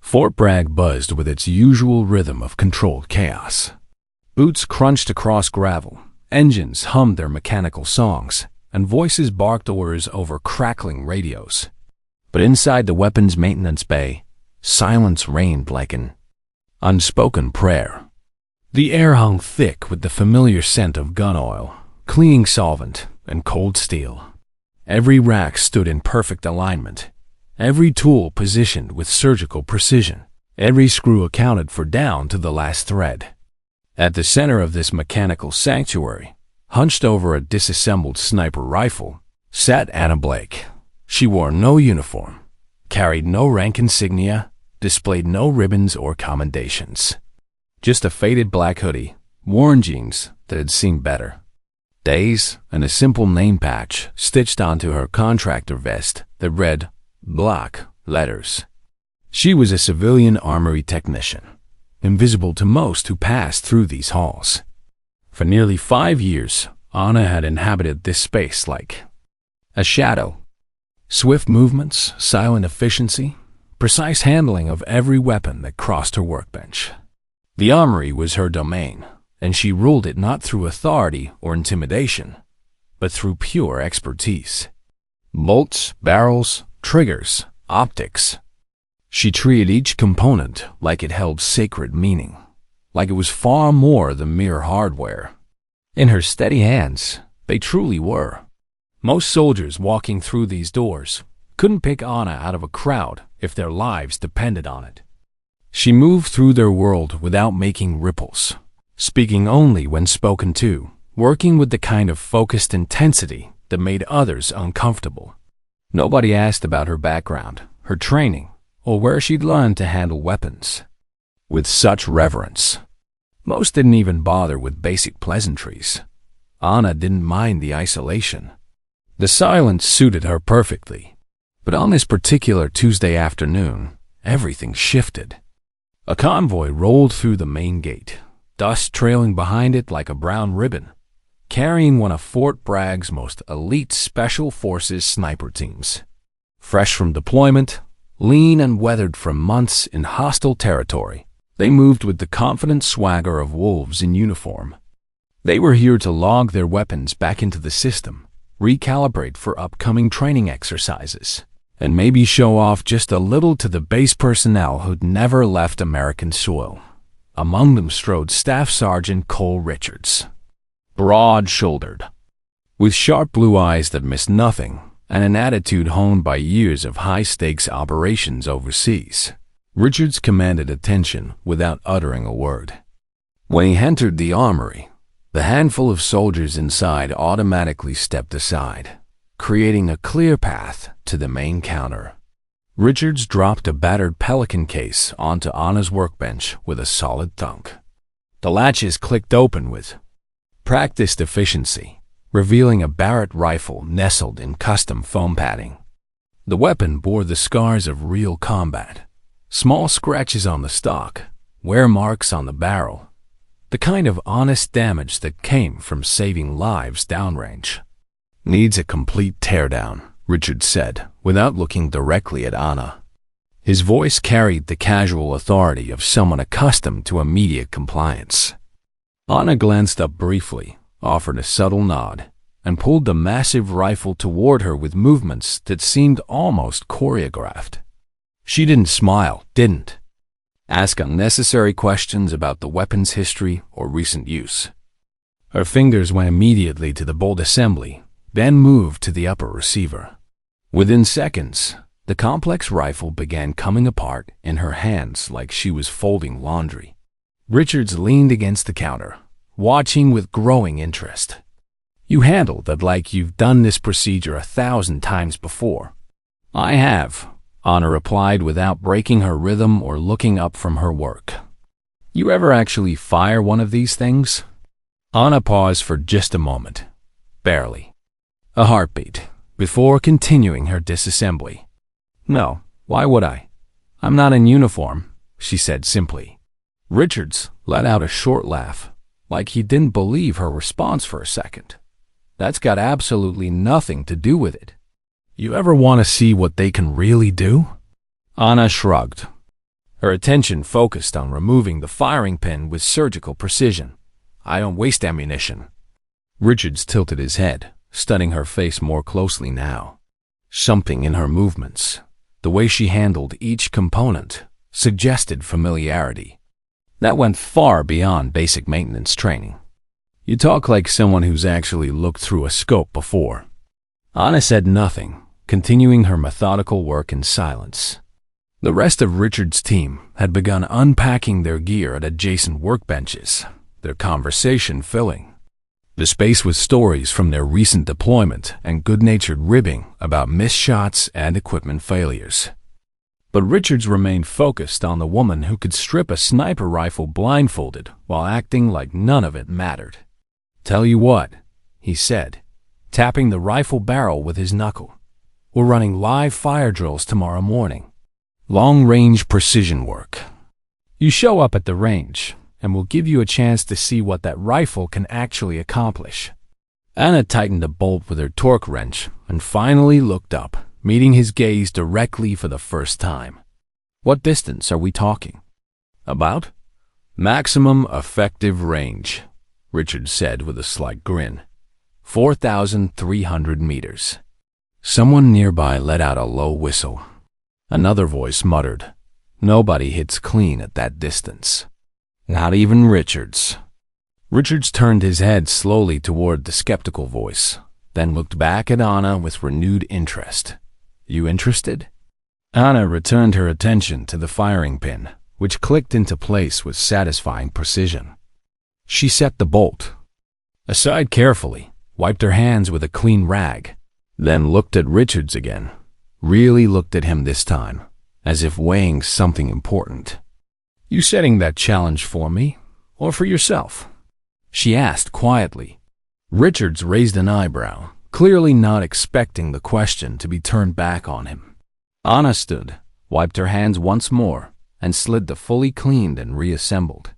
Fort Bragg buzzed with its usual rhythm of controlled chaos. Boots crunched across gravel, engines hummed their mechanical songs, and voices barked orders over crackling radios. But inside the weapons maintenance bay, silence reigned like an unspoken prayer. The air hung thick with the familiar scent of gun oil, cleaning solvent, and cold steel. Every rack stood in perfect alignment, every tool positioned with surgical precision, every screw accounted for down to the last thread. At the center of this mechanical sanctuary, hunched over a disassembled sniper rifle, sat Anna Blake. She wore no uniform, carried no rank insignia, displayed no ribbons or commendations. Just a faded black hoodie, worn jeans that had seen better days, and a simple name patch stitched onto her contractor vest that read block letters. She was a civilian armory technician, invisible to most who passed through these halls. For nearly 5 years, Anna had inhabited this space like a shadow. Swift movements, silent efficiency, precise handling of every weapon that crossed her workbench. The armory was her domain, and she ruled it not through authority or intimidation, but through pure expertise. Bolts, barrels, triggers, optics. She treated each component like it held sacred meaning, like it was far more than mere hardware. In her steady hands, they truly were. Most soldiers walking through these doors couldn't pick Anna out of a crowd if their lives depended on it. She moved through their world without making ripples, speaking only when spoken to, working with the kind of focused intensity that made others uncomfortable. Nobody asked about her background, her training, or where she'd learned to handle weapons with such reverence. Most didn't even bother with basic pleasantries. Anna didn't mind the isolation. The silence suited her perfectly. But on this particular Tuesday afternoon, everything shifted. A convoy rolled through the main gate, dust trailing behind it like a brown ribbon, carrying one of Fort Bragg's most elite Special Forces sniper teams. Fresh from deployment, lean and weathered from months in hostile territory, they moved with the confident swagger of wolves in uniform. They were here to log their weapons back into the system, recalibrate for upcoming training exercises, and maybe show off just a little to the base personnel who'd never left American soil. Among them strode Staff Sergeant Cole Richards, broad-shouldered, with sharp blue eyes that missed nothing, and an attitude honed by years of high-stakes operations overseas. Richards commanded attention without uttering a word. When he entered the armory, the handful of soldiers inside automatically stepped aside, creating a clear path to the main counter. Richards dropped a battered Pelican case onto Anna's workbench with a solid thunk. The latches clicked open with practiced efficiency, revealing a Barrett rifle nestled in custom foam padding. The weapon bore the scars of real combat, small scratches on the stock, wear marks on the barrel, the kind of honest damage that came from saving lives downrange. Needs a complete teardown, Richard said, without looking directly at Anna. His voice carried the casual authority of someone accustomed to immediate compliance. Anna glanced up briefly, offered a subtle nod, and pulled the massive rifle toward her with movements that seemed almost choreographed. She didn't smile, didn't ask unnecessary questions about the weapon's history or recent use. Her fingers went immediately to the bolt assembly, then moved to the upper receiver. Within seconds, the complex rifle began coming apart in her hands like she was folding laundry. Richards leaned against the counter, watching with growing interest. "You handled it like you've done this procedure 1,000 times before." "I have," Anna replied without breaking her rhythm or looking up from her work. "You ever actually fire one of these things?" Anna paused for just a moment. Barely. A heartbeat, before continuing her disassembly. "No, why would I? I'm not in uniform," she said simply. Richards let out a short laugh, like he didn't believe her response for a second. "That's got absolutely nothing to do with it. You ever want to see what they can really do?" Anna shrugged. her attention focused on removing the firing pin with surgical precision. "I don't waste ammunition." Richards tilted his head, studying her face more closely now. Something in her movements, the way she handled each component, suggested familiarity. That went far beyond basic maintenance training. "You talk like someone who's actually looked through a scope before." Anna said nothing, continuing her methodical work in silence. The rest of Richard's team had begun unpacking their gear at adjacent workbenches, their conversation filling the space with stories from their recent deployment and good-natured ribbing about missed shots and equipment failures. But Richards remained focused on the woman who could strip a sniper rifle blindfolded while acting like none of it mattered. "Tell you what," he said, tapping the rifle barrel with his knuckle. "We're running live fire drills tomorrow morning. Long-range precision work. You show up at the range, and we'll give you a chance to see what that rifle can actually accomplish." Anna tightened a bolt with her torque wrench and finally looked up, meeting his gaze directly for the first time. "What distance are we talking?" "About?" "Maximum effective range," Richard said with a slight grin. 4,300 meters. Someone nearby let out a low whistle. Another voice muttered, "Nobody hits clean at that distance. Not even Richards." Richards turned his head slowly toward the skeptical voice, then looked back at Anna with renewed interest. "You interested?" Anna returned her attention to the firing pin, which clicked into place with satisfying precision. She set the bolt aside carefully, wiped her hands with a clean rag, then looked at Richards again. Really looked at him this time, as if weighing something important. "You setting that challenge for me, or for yourself?" she asked quietly. Richards raised an eyebrow, clearly not expecting the question to be turned back on him. Anna stood, wiped her hands once more, and slid the fully cleaned and reassembled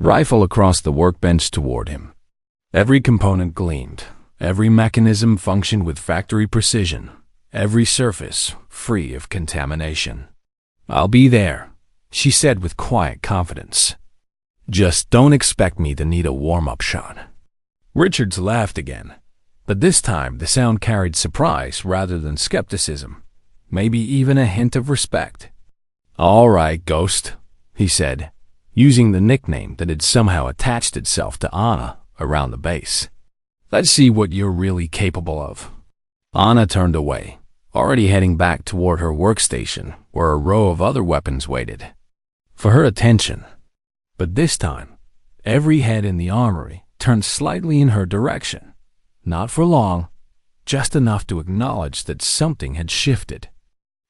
rifle across the workbench toward him. Every component gleamed, every mechanism functioned with factory precision, every surface free of contamination. "I'll be there," she said with quiet confidence. "Just don't expect me to need a warm-up shot." Richards laughed again, but this time the sound carried surprise rather than skepticism, maybe even a hint of respect. "All right, Ghost," he said, using the nickname that had somehow attached itself to Anna around the base. "Let's see what you're really capable of." Anna turned away, already heading back toward her workstation where a row of other weapons waited for her attention. But this time, every head in the armory turned slightly in her direction. Not for long, just enough to acknowledge that something had shifted.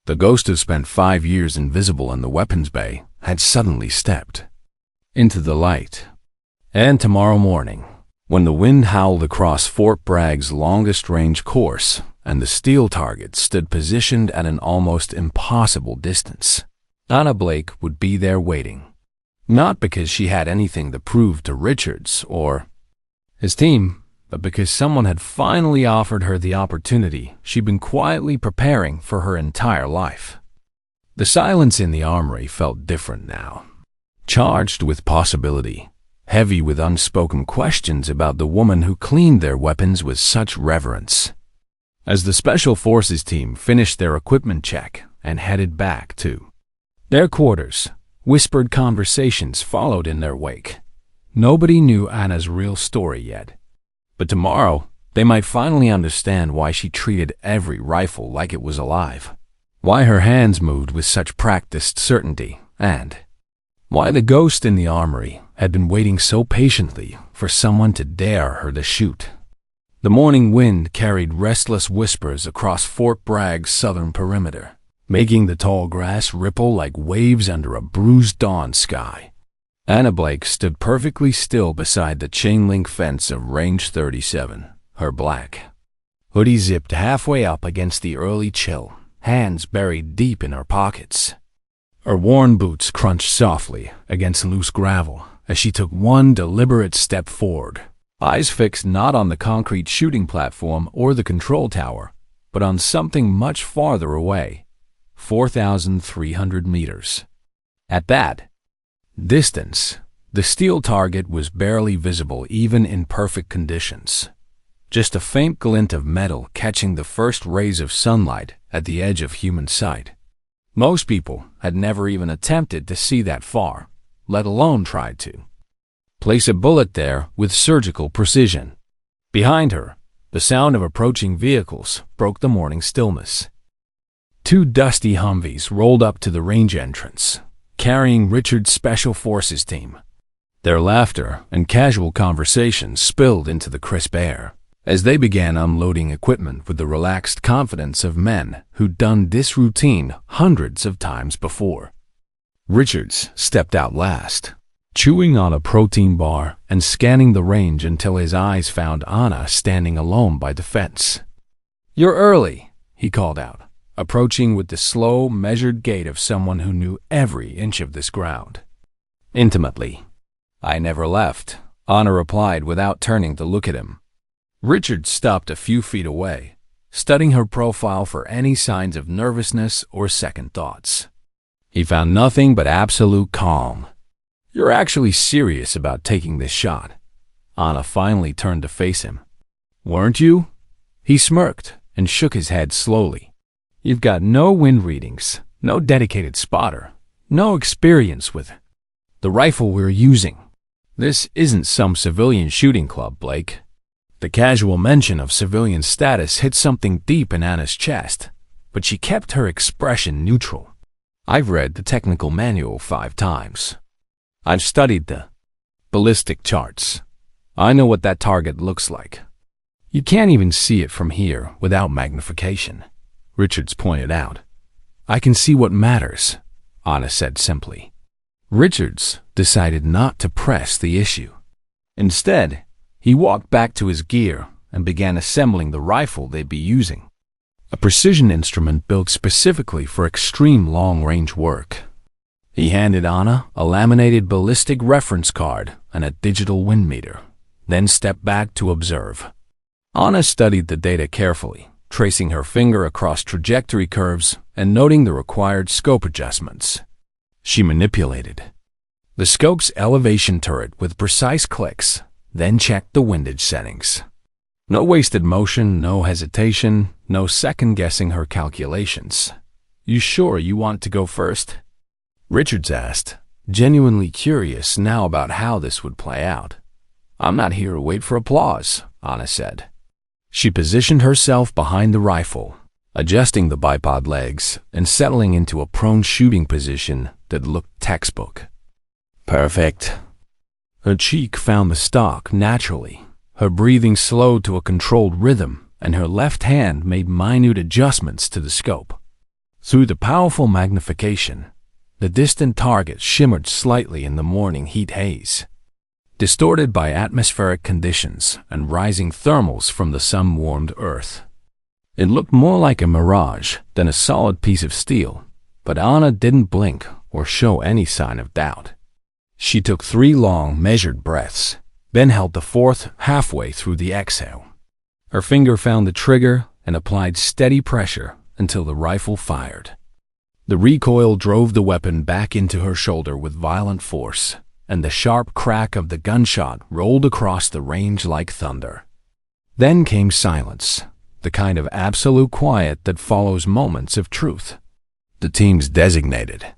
The ghost who spent 5 years invisible in the weapons bay had suddenly stepped into the light. And tomorrow morning, when the wind howled across Fort Bragg's longest-range course and the steel target stood positioned at an almost impossible distance, Anna Blake would be there waiting. Not because she had anything to prove to Richards or his team, but because someone had finally offered her the opportunity she'd been quietly preparing for her entire life. The silence in the armory felt different now, charged with possibility, heavy with unspoken questions about the woman who cleaned their weapons with such reverence. As the Special Forces team finished their equipment check and headed back to their quarters, whispered conversations followed in their wake. Nobody knew Anna's real story yet, but tomorrow they might finally understand why she treated every rifle like it was alive, why her hands moved with such practiced certainty, and why the ghost in the armory had been waiting so patiently for someone to dare her to shoot. The morning wind carried restless whispers across Fort Bragg's southern perimeter, making the tall grass ripple like waves under a bruised dawn sky. Anna Blake stood perfectly still beside the chain-link fence of Range 37, her black hoodie zipped halfway up against the early chill, hands buried deep in her pockets. Her worn boots crunched softly against loose gravel as she took one deliberate step forward, eyes fixed not on the concrete shooting platform or the control tower, but on something much farther away, 4,300 meters. At that distance, the steel target was barely visible even in perfect conditions. Just a faint glint of metal catching the first rays of sunlight at the edge of human sight. Most people had never even attempted to see that far, let alone tried to place a bullet there with surgical precision. Behind her, the sound of approaching vehicles broke the morning stillness. Two dusty Humvees rolled up to the range entrance, carrying Richard's Special Forces team. Their laughter and casual conversations spilled into the crisp air as they began unloading equipment with the relaxed confidence of men who'd done this routine hundreds of times before. Richards stepped out last, chewing on a protein bar and scanning the range until his eyes found Anna standing alone by the fence. "You're early," he called out, approaching with the slow, measured gait of someone who knew every inch of this ground intimately. "I never left," Anna replied without turning to look at him. Richard stopped a few feet away, studying her profile for any signs of nervousness or second thoughts. He found nothing but absolute calm. "You're actually serious about taking this shot?" Anna finally turned to face him. "Weren't you?" He smirked and shook his head slowly. "You've got no wind readings, no dedicated spotter, no experience with the rifle we're using. This isn't some civilian shooting club, Blake." The casual mention of civilian status hit something deep in Anna's chest, but she kept her expression neutral. "I've read the technical manual 5 times. I've studied the ballistic charts. I know what that target looks like. You can't even see it from here without magnification," Richards pointed out. "I can see what matters," Anna said simply. Richards decided not to press the issue. Instead, he walked back to his gear and began assembling the rifle they'd be using, a precision instrument built specifically for extreme long-range work. He handed Anna a laminated ballistic reference card and a digital wind meter, then stepped back to observe. Anna studied the data carefully, tracing her finger across trajectory curves and noting the required scope adjustments. She manipulated the scope's elevation turret with precise clicks, then checked the windage settings. No wasted motion, no hesitation, no second-guessing her calculations. "You sure you want to go first?" Richards asked, genuinely curious now about how this would play out. "I'm not here to wait for applause," Anna said. She positioned herself behind the rifle, adjusting the bipod legs and settling into a prone shooting position that looked textbook. "Perfect." Her cheek found the stock naturally. Her breathing slowed to a controlled rhythm, and her left hand made minute adjustments to the scope. Through the powerful magnification, the distant target shimmered slightly in the morning heat haze, distorted by atmospheric conditions and rising thermals from the sun-warmed earth. It looked more like a mirage than a solid piece of steel, but Anna didn't blink or show any sign of doubt. She took 3 long, measured breaths, then held the 4th halfway through the exhale. Her finger found the trigger and applied steady pressure until the rifle fired. The recoil drove the weapon back into her shoulder with violent force, and the sharp crack of the gunshot rolled across the range like thunder. Then came silence, the kind of absolute quiet that follows moments of truth. The team's designated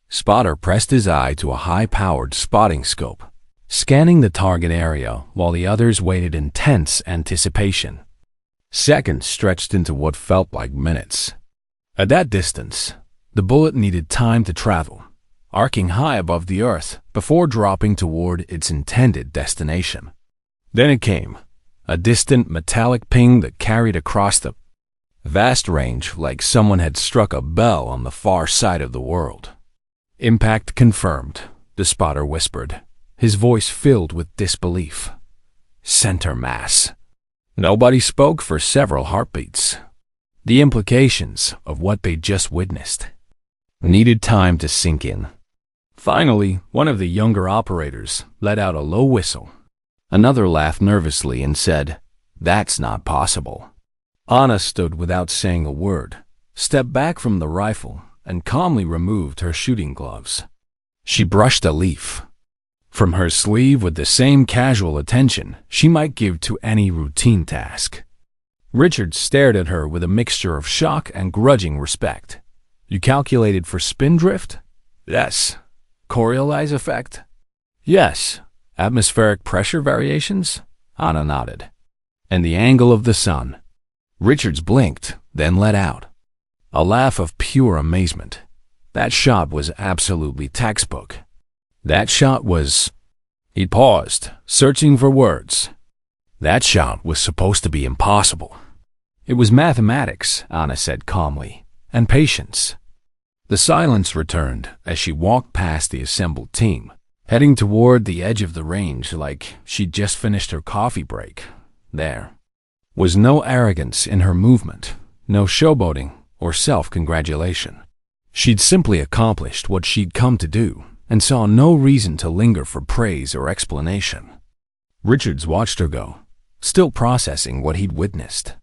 spotter pressed his eye to a high-powered spotting scope, scanning the target area while the others waited in tense anticipation. Seconds stretched into what felt like minutes. At that distance, the bullet needed time to travel, arcing high above the earth before dropping toward its intended destination. Then it came, a distant metallic ping that carried across the vast range like someone had struck a bell on the far side of the world. "Impact confirmed," the spotter whispered, his voice filled with disbelief. "Center mass." Nobody spoke for several heartbeats. The implications of what they'd just witnessed needed time to sink in. Finally, one of the younger operators let out a low whistle. Another laughed nervously and said, "That's not possible." Anna stood without saying a word, stepped back from the rifle, and calmly removed her shooting gloves. She brushed a leaf from her sleeve with the same casual attention she might give to any routine task. Richard stared at her with a mixture of shock and grudging respect. You calculated for spindrift? Yes. Coriolis effect? Yes. Atmospheric pressure variations? Anna nodded. And the angle of the sun? Richards blinked, then let out a laugh of pure amazement. That shot was absolutely textbook. That shot was... He paused, searching for words. That shot was supposed to be impossible. It was mathematics, Anna said calmly, and patience. The silence returned as she walked past the assembled team, heading toward the edge of the range like she'd just finished her coffee break. There was no arrogance in her movement, no showboating or self-congratulation. She'd simply accomplished what she'd come to do and saw no reason to linger for praise or explanation. Richards watched her go, still processing what he'd witnessed.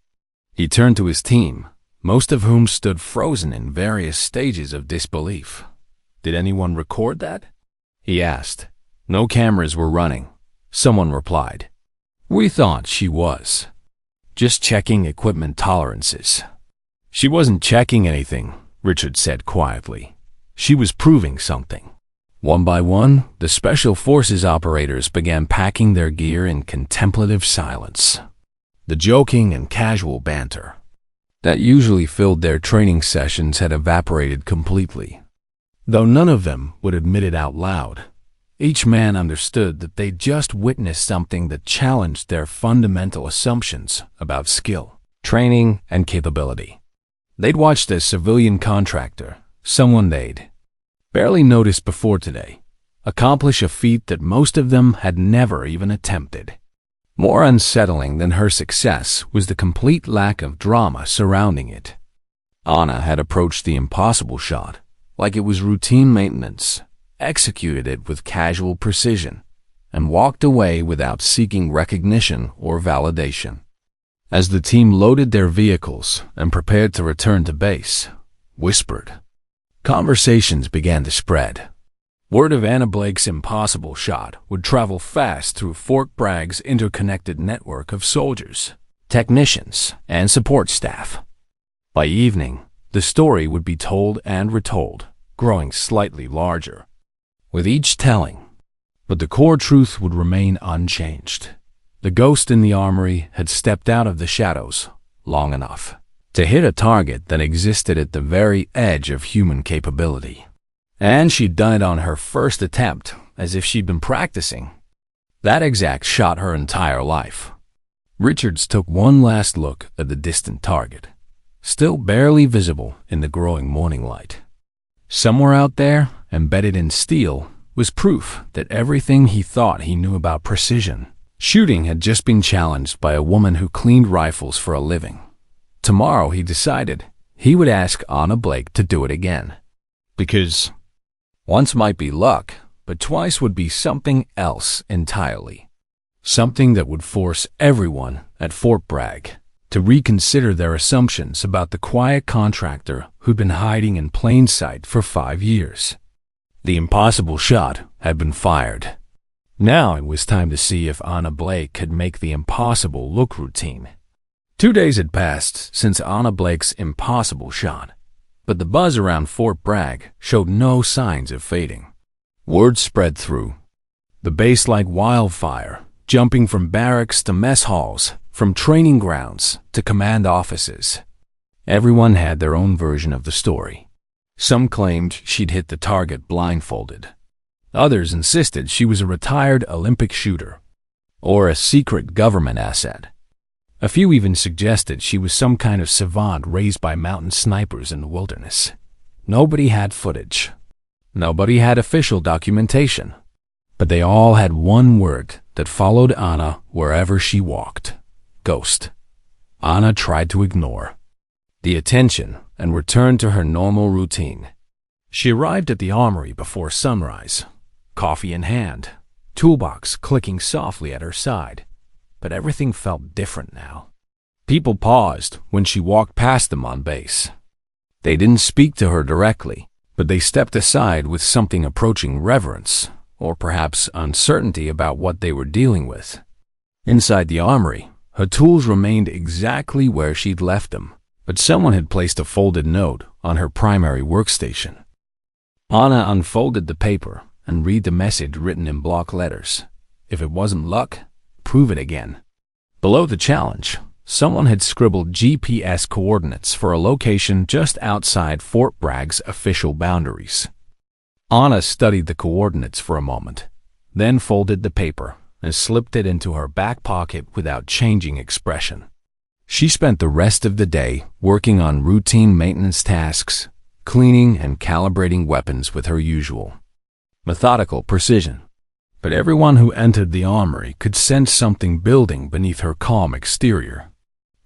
He turned to his team, most of whom stood frozen in various stages of disbelief. Did anyone record that? He asked. No cameras were running. Someone replied. We thought she was. Just checking equipment tolerances. She wasn't checking anything, Richard said quietly. She was proving something. One by one, the Special Forces operators began packing their gear in contemplative silence. The joking and casual banter that usually filled their training sessions had evaporated completely. Though none of them would admit it out loud, each man understood that they'd just witnessed something that challenged their fundamental assumptions about skill, training, and capability. They'd watched a civilian contractor, someone they'd barely noticed before today, accomplish a feat that most of them had never even attempted. More unsettling than her success was the complete lack of drama surrounding it. Anna had approached the impossible shot like it was routine maintenance, executed it with casual precision, and walked away without seeking recognition or validation. As the team loaded their vehicles and prepared to return to base, whispered conversations began to spread. Word of Anna Blake's impossible shot would travel fast through Fort Bragg's interconnected network of soldiers, technicians, and support staff. By evening, the story would be told and retold, growing slightly larger with each telling. But the core truth would remain unchanged. The ghost in the armory had stepped out of the shadows long enough to hit a target that existed at the very edge of human capability. And she'd done it on her first attempt, as if she'd been practicing. That exact shot her entire life. Richards took one last look at the distant target, still barely visible in the growing morning light. Somewhere out there, embedded in steel, was proof that everything he thought he knew about precision shooting had just been challenged by a woman who cleaned rifles for a living. Tomorrow, he decided, he would ask Anna Blake to do it again. Because once might be luck, but twice would be something else entirely. Something that would force everyone at Fort Bragg to reconsider their assumptions about the quiet contractor who'd been hiding in plain sight for 5 years. The impossible shot had been fired. Now it was time to see if Anna Blake could make the impossible look routine. 2 days had passed since Anna Blake's impossible shot, but the buzz around Fort Bragg showed no signs of fading. Word spread through the base like wildfire, jumping from barracks to mess halls, from training grounds to command offices. Everyone had their own version of the story. Some claimed she'd hit the target blindfolded. Others insisted she was a retired Olympic shooter or a secret government asset. A few even suggested she was some kind of savant raised by mountain snipers in the wilderness. Nobody had footage. Nobody had official documentation. But they all had one word that followed Anna wherever she walked: ghost. Anna tried to ignore the attention and returned to her normal routine. She arrived at the armory before sunrise, coffee in hand, toolbox clicking softly at her side. But everything felt different now. People paused when she walked past them on base. They didn't speak to her directly, but they stepped aside with something approaching reverence, or perhaps uncertainty about what they were dealing with. Inside the armory, her tools remained exactly where she'd left them, but someone had placed a folded note on her primary workstation. Anna unfolded the paper and read the message written in block letters. If it wasn't luck, prove it again. Below the challenge, someone had scribbled GPS coordinates for a location just outside Fort Bragg's official boundaries. Anna studied the coordinates for a moment, then folded the paper and slipped it into her back pocket without changing expression. She spent the rest of the day working on routine maintenance tasks, cleaning and calibrating weapons with her usual methodical precision. But everyone who entered the armory could sense something building beneath her calm exterior.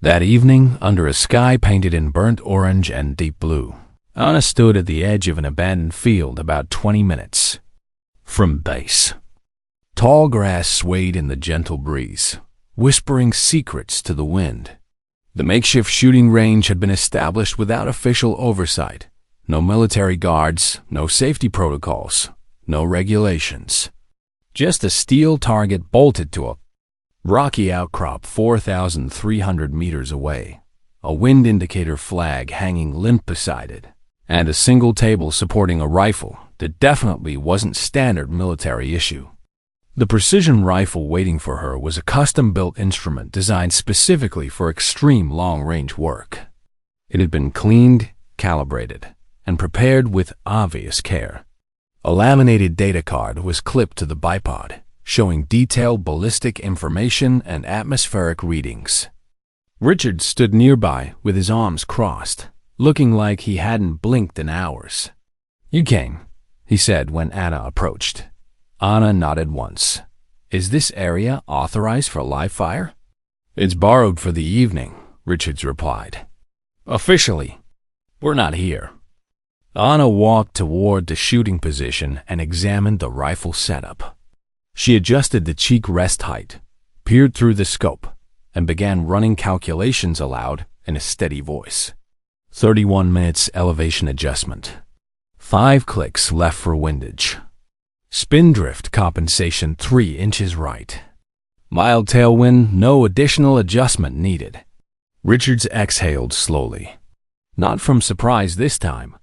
That evening, under a sky painted in burnt orange and deep blue, Anna stood at the edge of an abandoned field about 20 minutes from base. Tall grass swayed in the gentle breeze, whispering secrets to the wind. The makeshift shooting range had been established without official oversight. No military guards, no safety protocols, no regulations. Just a steel target bolted to a rocky outcrop 4,300 meters away, a wind indicator flag hanging limp beside it, and a single table supporting a rifle that definitely wasn't standard military issue. The precision rifle waiting for her was a custom-built instrument designed specifically for extreme long-range work. It had been cleaned, calibrated, and prepared with obvious care. A laminated data card was clipped to the bipod, showing detailed ballistic information and atmospheric readings. Richard stood nearby with his arms crossed, looking like he hadn't blinked in hours. "You came," he said when Anna approached. Anna nodded once. "Is this area authorized for live fire?" "It's borrowed for the evening," Richards replied. "Officially, we're not here." Anna walked toward the shooting position and examined the rifle setup. She adjusted the cheek rest height, peered through the scope, and began running calculations aloud in a steady voice. 31 minutes elevation adjustment. 5 clicks left for windage. Spin drift compensation 3 inches right. Mild tailwind, no additional adjustment needed. Richards exhaled slowly. Not from surprise this time,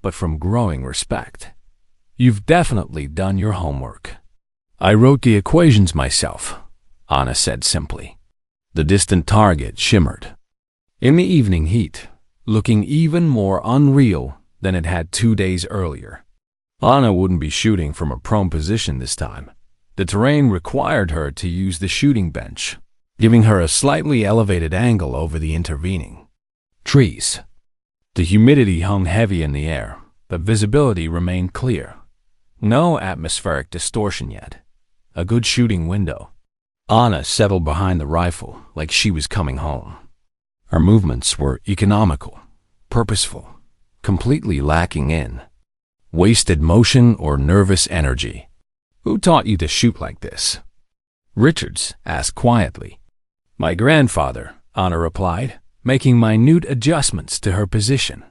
but from growing respect. "You've definitely done your homework." "I wrote the equations myself," Anna said simply. The distant target shimmered in the evening heat, looking even more unreal than it had 2 days earlier. Anna wouldn't be shooting from a prone position this time. The terrain required her to use the shooting bench, giving her a slightly elevated angle over the intervening trees. The humidity hung heavy in the air, but visibility remained clear. No atmospheric distortion yet. A good shooting window. Anna settled behind the rifle like she was coming home. Her movements were economical, purposeful, completely lacking in wasted motion or nervous energy. "Who taught you to shoot like this?" Richards asked quietly. "My grandfather," Anna replied, making minute adjustments to her position.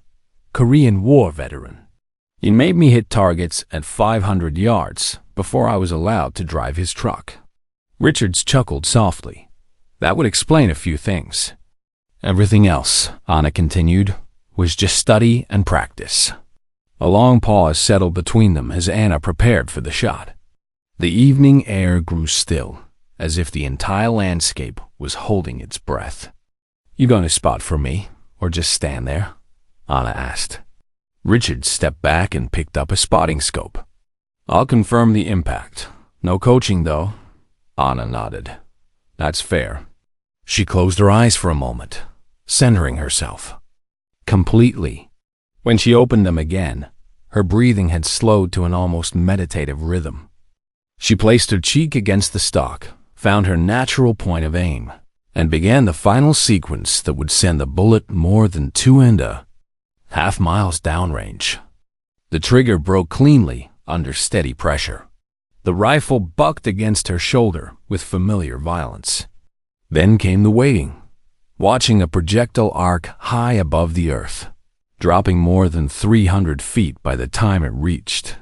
"Korean War veteran. He made me hit targets at 500 yards before I was allowed to drive his truck." Richards chuckled softly. "That would explain a few things." "Everything else," Anna continued, "was just study and practice." A long pause settled between them as Anna prepared for the shot. The evening air grew still, as if the entire landscape was holding its breath. "You going to spot for me, or just stand there?" Anna asked. Richard stepped back and picked up a spotting scope. "I'll confirm the impact. No coaching, though." Anna nodded. "That's fair." She closed her eyes for a moment, centering herself completely. When she opened them again, her breathing had slowed to an almost meditative rhythm. She placed her cheek against the stock, found her natural point of aim, and began the final sequence that would send the bullet more than 2.5 miles downrange. The trigger broke cleanly under steady pressure. The rifle bucked against her shoulder with familiar violence. Then came the waiting, watching a projectile arc high above the earth, dropping more than 300 feet by the time it reached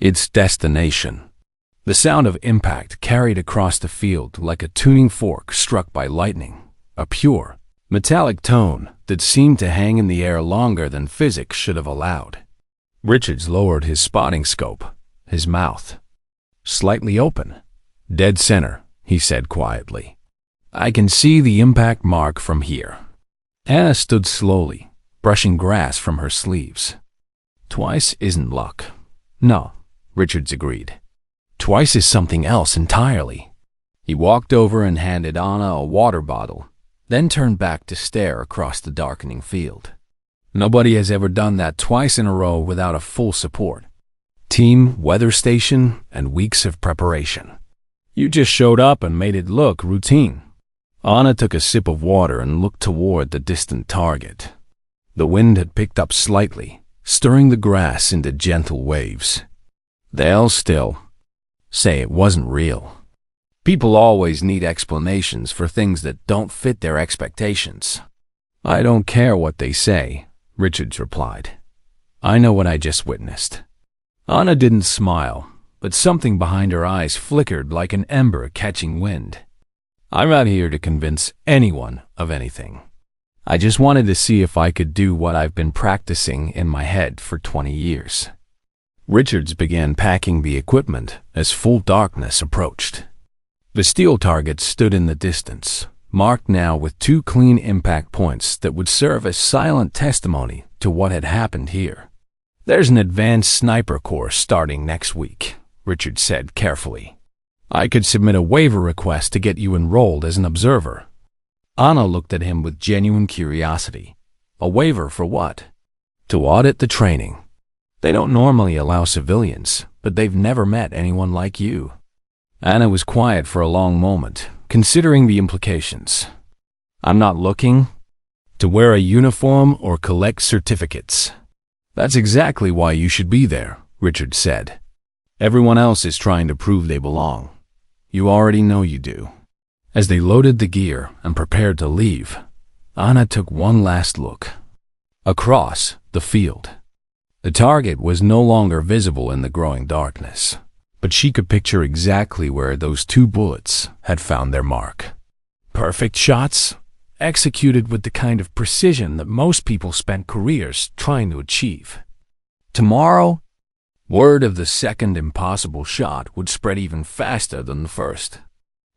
its destination. The sound of impact carried across the field like a tuning fork struck by lightning, a pure, metallic tone that seemed to hang in the air longer than physics should have allowed. Richards lowered his spotting scope, his mouth slightly open. "Dead center," he said quietly. "I can see the impact mark from here." Anna stood slowly, brushing grass from her sleeves. "Twice isn't luck." "No," Richards agreed. "Twice is something else entirely." He walked over and handed Anna a water bottle, then turned back to stare across the darkening field. "Nobody has ever done that twice in a row without a full support team, weather station, and weeks of preparation. You just showed up and made it look routine." Anna took a sip of water and looked toward the distant target. The wind had picked up slightly, stirring the grass into gentle waves. "They'll still say it wasn't real. People always need explanations for things that don't fit their expectations." "I don't care what they say," Richards replied. "I know what I just witnessed." Anna didn't smile, but something behind her eyes flickered like an ember catching wind. "I'm not here to convince anyone of anything. I just wanted to see if I could do what I've been practicing in my head for 20 years. Richards began packing the equipment as full darkness approached. The steel target stood in the distance, marked now with 2 clean impact points that would serve as silent testimony to what had happened here. "There's an advanced sniper course starting next week," Richards said carefully. "I could submit a waiver request to get you enrolled as an observer." Anna looked at him with genuine curiosity. "A waiver for what?" "To audit the training. They don't normally allow civilians, but they've never met anyone like you." Anna was quiet for a long moment, considering the implications. "I'm not looking to wear a uniform or collect certificates." "That's exactly why you should be there," Richard said. "Everyone else is trying to prove they belong. You already know you do." As they loaded the gear and prepared to leave, Anna took one last look across the field. The target was no longer visible in the growing darkness, but she could picture exactly where those 2 bullets had found their mark. Perfect shots, executed with the kind of precision that most people spent careers trying to achieve. Tomorrow, word of the second impossible shot would spread even faster than the first.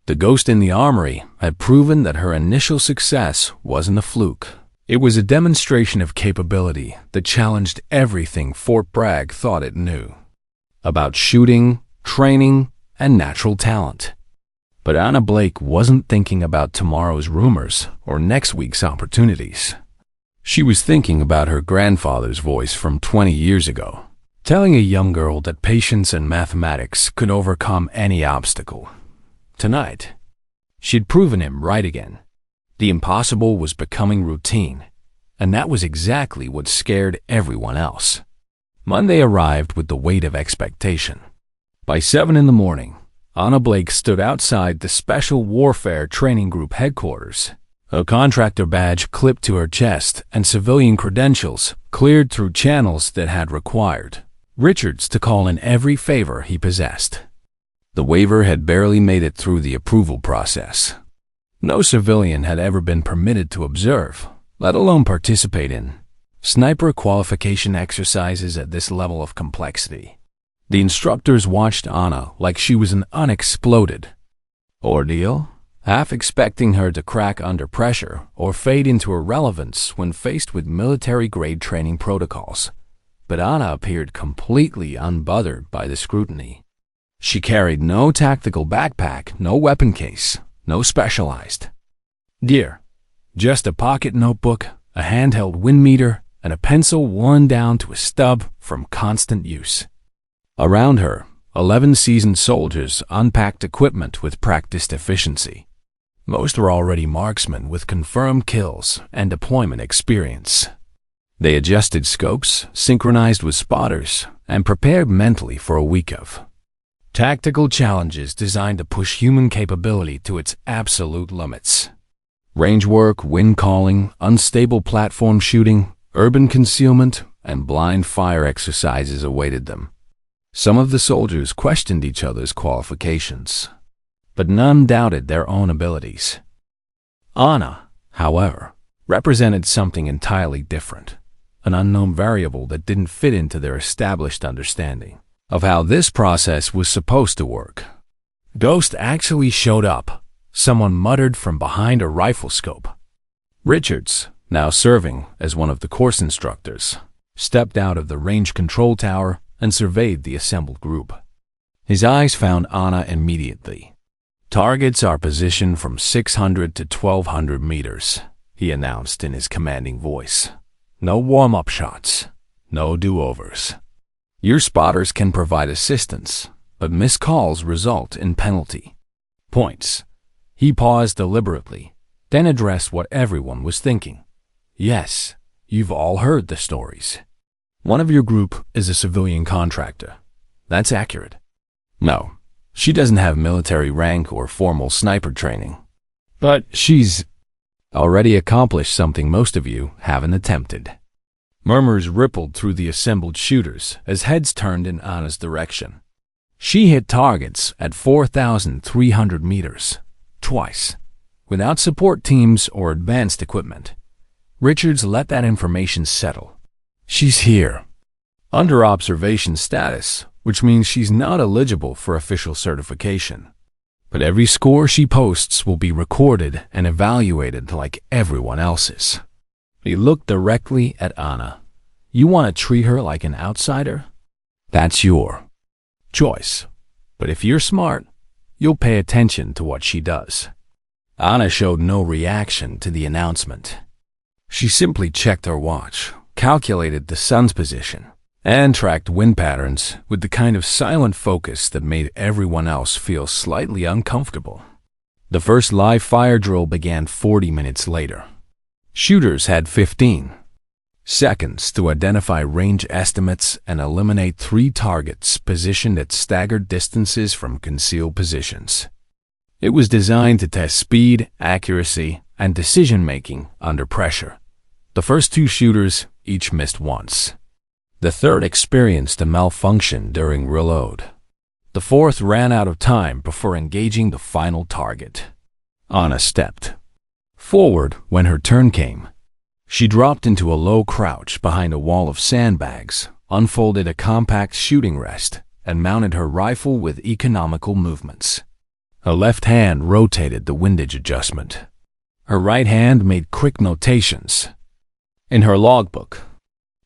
The ghost in the armory had proven that her initial success wasn't a fluke. It was a demonstration of capability that challenged everything Fort Bragg thought it knew about shooting, training, and natural talent. But Anna Blake wasn't thinking about tomorrow's rumors or next week's opportunities. She was thinking about her grandfather's voice from 20 years ago, telling a young girl that patience and mathematics could overcome any obstacle. Tonight, she'd proven him right again. The impossible was becoming routine, and that was exactly what scared everyone else. Monday arrived with the weight of expectation. By 7 in the morning, Anna Blake stood outside the Special Warfare Training Group headquarters, a contractor badge clipped to her chest and civilian credentials cleared through channels that had required Richards to call in every favor he possessed. The waiver had barely made it through the approval process. No civilian had ever been permitted to observe, let alone participate in, sniper qualification exercises at this level of complexity. The instructors watched Anna like she was an unexploded ordeal, half expecting her to crack under pressure or fade into irrelevance when faced with military-grade training protocols. But Anna appeared completely unbothered by the scrutiny. She carried no tactical backpack, no weapon case, no specialized gear, just a pocket notebook, a handheld wind meter, and a pencil worn down to a stub from constant use. Around her, 11 seasoned soldiers unpacked equipment with practiced efficiency. Most were already marksmen with confirmed kills and deployment experience. They adjusted scopes, synchronized with spotters, and prepared mentally for a week of tactical challenges designed to push human capability to its absolute limits. Range work, wind calling, unstable platform shooting, Urban concealment and blind fire exercises awaited them. Some of the soldiers questioned each other's qualifications, but none doubted their own abilities. Anna, however, represented something entirely different, an unknown variable that didn't fit into their established understanding of how this process was supposed to work. Ghost actually showed up, someone muttered from behind a rifle scope. Richards, now serving as one of the course instructors, stepped out of the range control tower and surveyed the assembled group. His eyes found Anna immediately. "Targets are positioned from 600 to 1200 meters," he announced in his commanding voice. "No warm-up shots, no do-overs. Your spotters can provide assistance, but missed calls result in penalty points." He paused deliberately, then addressed what everyone was thinking. "Yes, you've all heard the stories. One of your group is a civilian contractor. That's accurate. No, she doesn't have military rank or formal sniper training. But she's already accomplished something most of you haven't attempted." Murmurs rippled through the assembled shooters as heads turned in Anna's direction. She hit targets at 4,300 meters, twice, without support teams or advanced equipment. Richards let that information settle. "She's here, under observation status, which means she's not eligible for official certification. But every score she posts will be recorded and evaluated like everyone else's." He looked directly at Anna. "You want to treat her like an outsider? That's your choice. But if you're smart, you'll pay attention to what she does." Anna showed no reaction to the announcement. She simply checked her watch, calculated the sun's position, and tracked wind patterns with the kind of silent focus that made everyone else feel slightly uncomfortable. The first live fire drill began 40 minutes later. Shooters had 15 seconds to identify range estimates and eliminate 3 targets positioned at staggered distances from concealed positions. It was designed to test speed, accuracy, and decision-making under pressure. The first 2 shooters each missed once. The third experienced a malfunction during reload. The fourth ran out of time before engaging the final target. Anna stepped forward when her turn came. She dropped into a low crouch behind a wall of sandbags, unfolded a compact shooting rest, and mounted her rifle with economical movements. Her left hand rotated the windage adjustment. Her right hand made quick notations. In her logbook,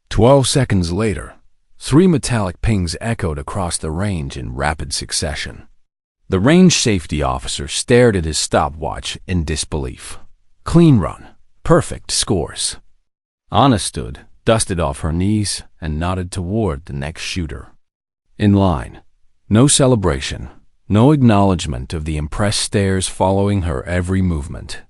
12 seconds later, 3 metallic pings echoed across the range in rapid succession. The range safety officer stared at his stopwatch in disbelief. Clean run, perfect scores. Anna stood, dusted off her knees, and nodded toward the next shooter. In line, no celebration, no acknowledgement of the impressed stares following her every movement.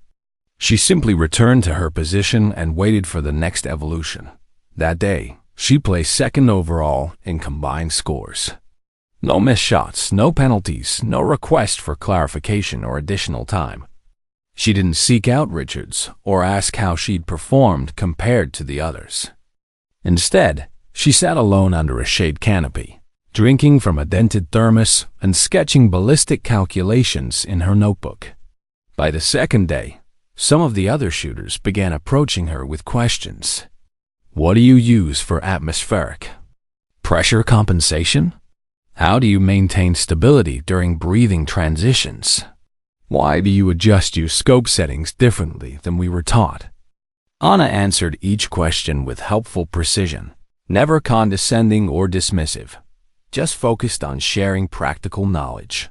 She simply returned to her position and waited for the next evolution. That day, she placed second overall in combined scores. No missed shots, no penalties, no request for clarification or additional time. She didn't seek out Richards or ask how she'd performed compared to the others. Instead, she sat alone under a shade canopy, drinking from a dented thermos and sketching ballistic calculations in her notebook. By the second day, some of the other shooters began approaching her with questions. "What do you use for atmospheric pressure compensation? How do you maintain stability during breathing transitions? Why do you adjust your scope settings differently than we were taught?" Anna answered each question with helpful precision, never condescending or dismissive, just focused on sharing practical knowledge.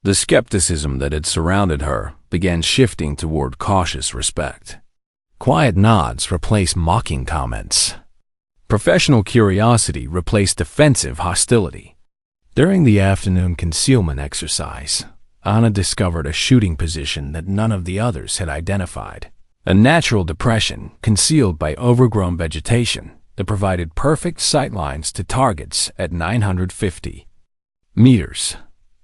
The skepticism that had surrounded her began shifting toward cautious respect. Quiet nods replaced mocking comments. Professional curiosity replaced defensive hostility. During the afternoon concealment exercise, Anna discovered a shooting position that none of the others had identified. A natural depression concealed by overgrown vegetation that provided perfect sightlines to targets at 950 meters.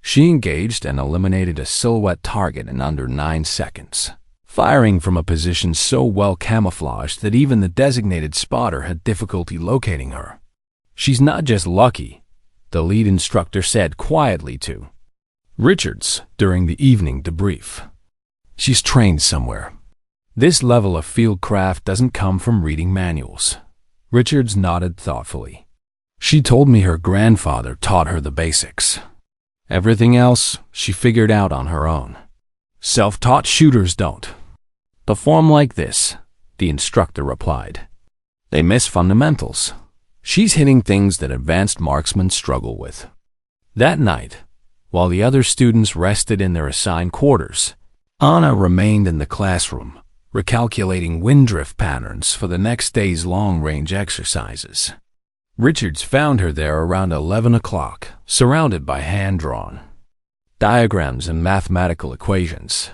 She engaged and eliminated a silhouette target in under 9 seconds, firing from a position so well camouflaged that even the designated spotter had difficulty locating her. "She's not just lucky," the lead instructor said quietly to Richards during the evening debrief. "She's trained somewhere. This level of field craft doesn't come from reading manuals." Richards nodded thoughtfully. "She told me her grandfather taught her the basics. Everything else she figured out on her own. Self-taught shooters don't perform like this," the instructor replied. "They miss fundamentals. She's hitting things that advanced marksmen struggle with." That night, while the other students rested in their assigned quarters, Anna remained in the classroom, recalculating wind drift patterns for the next day's long-range exercises. Richards found her there around 11 o'clock, surrounded by hand-drawn diagrams and mathematical equations.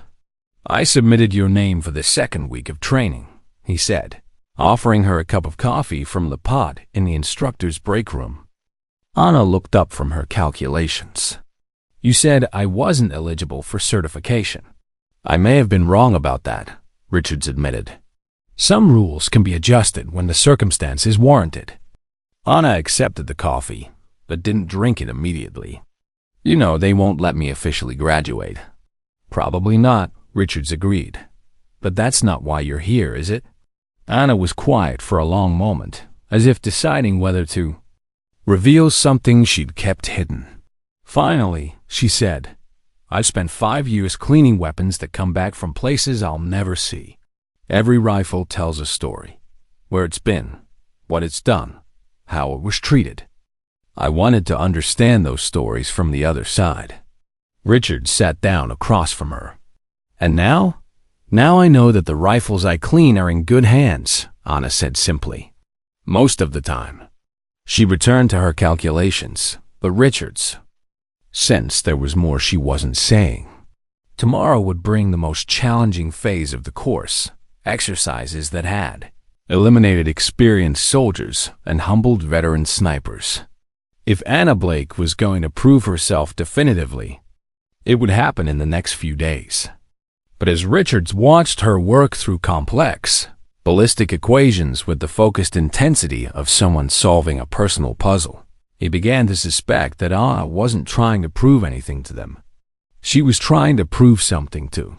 "I submitted your name for the second week of training," he said, offering her a cup of coffee from the pot in the instructor's break room. Anna looked up from her calculations. "You said I wasn't eligible for certification." "I may have been wrong about that," Richards admitted. "Some rules can be adjusted when the circumstance is warranted." Anna accepted the coffee, but didn't drink it immediately. "You know they won't let me officially graduate." "Probably not," Richards agreed. "But that's not why you're here, is it?" Anna was quiet for a long moment, as if deciding whether to reveal something she'd kept hidden. Finally, she said, "I've spent 5 years cleaning weapons that come back from places I'll never see. Every rifle tells a story. Where it's been, what it's done, how it was treated. I wanted to understand those stories from the other side." Richard sat down across from her. "And now? Now I know that the rifles I clean are in good hands," Anna said simply. "Most of the time." She returned to her calculations, but Richards sensed there was more she wasn't saying. Tomorrow would bring the most challenging phase of the course, exercises that had eliminated experienced soldiers and humbled veteran snipers. If Anna Blake was going to prove herself definitively, it would happen in the next few days. But as Richards watched her work through complex, ballistic equations with the focused intensity of someone solving a personal puzzle, he began to suspect that Anna wasn't trying to prove anything to them. She was trying to prove something to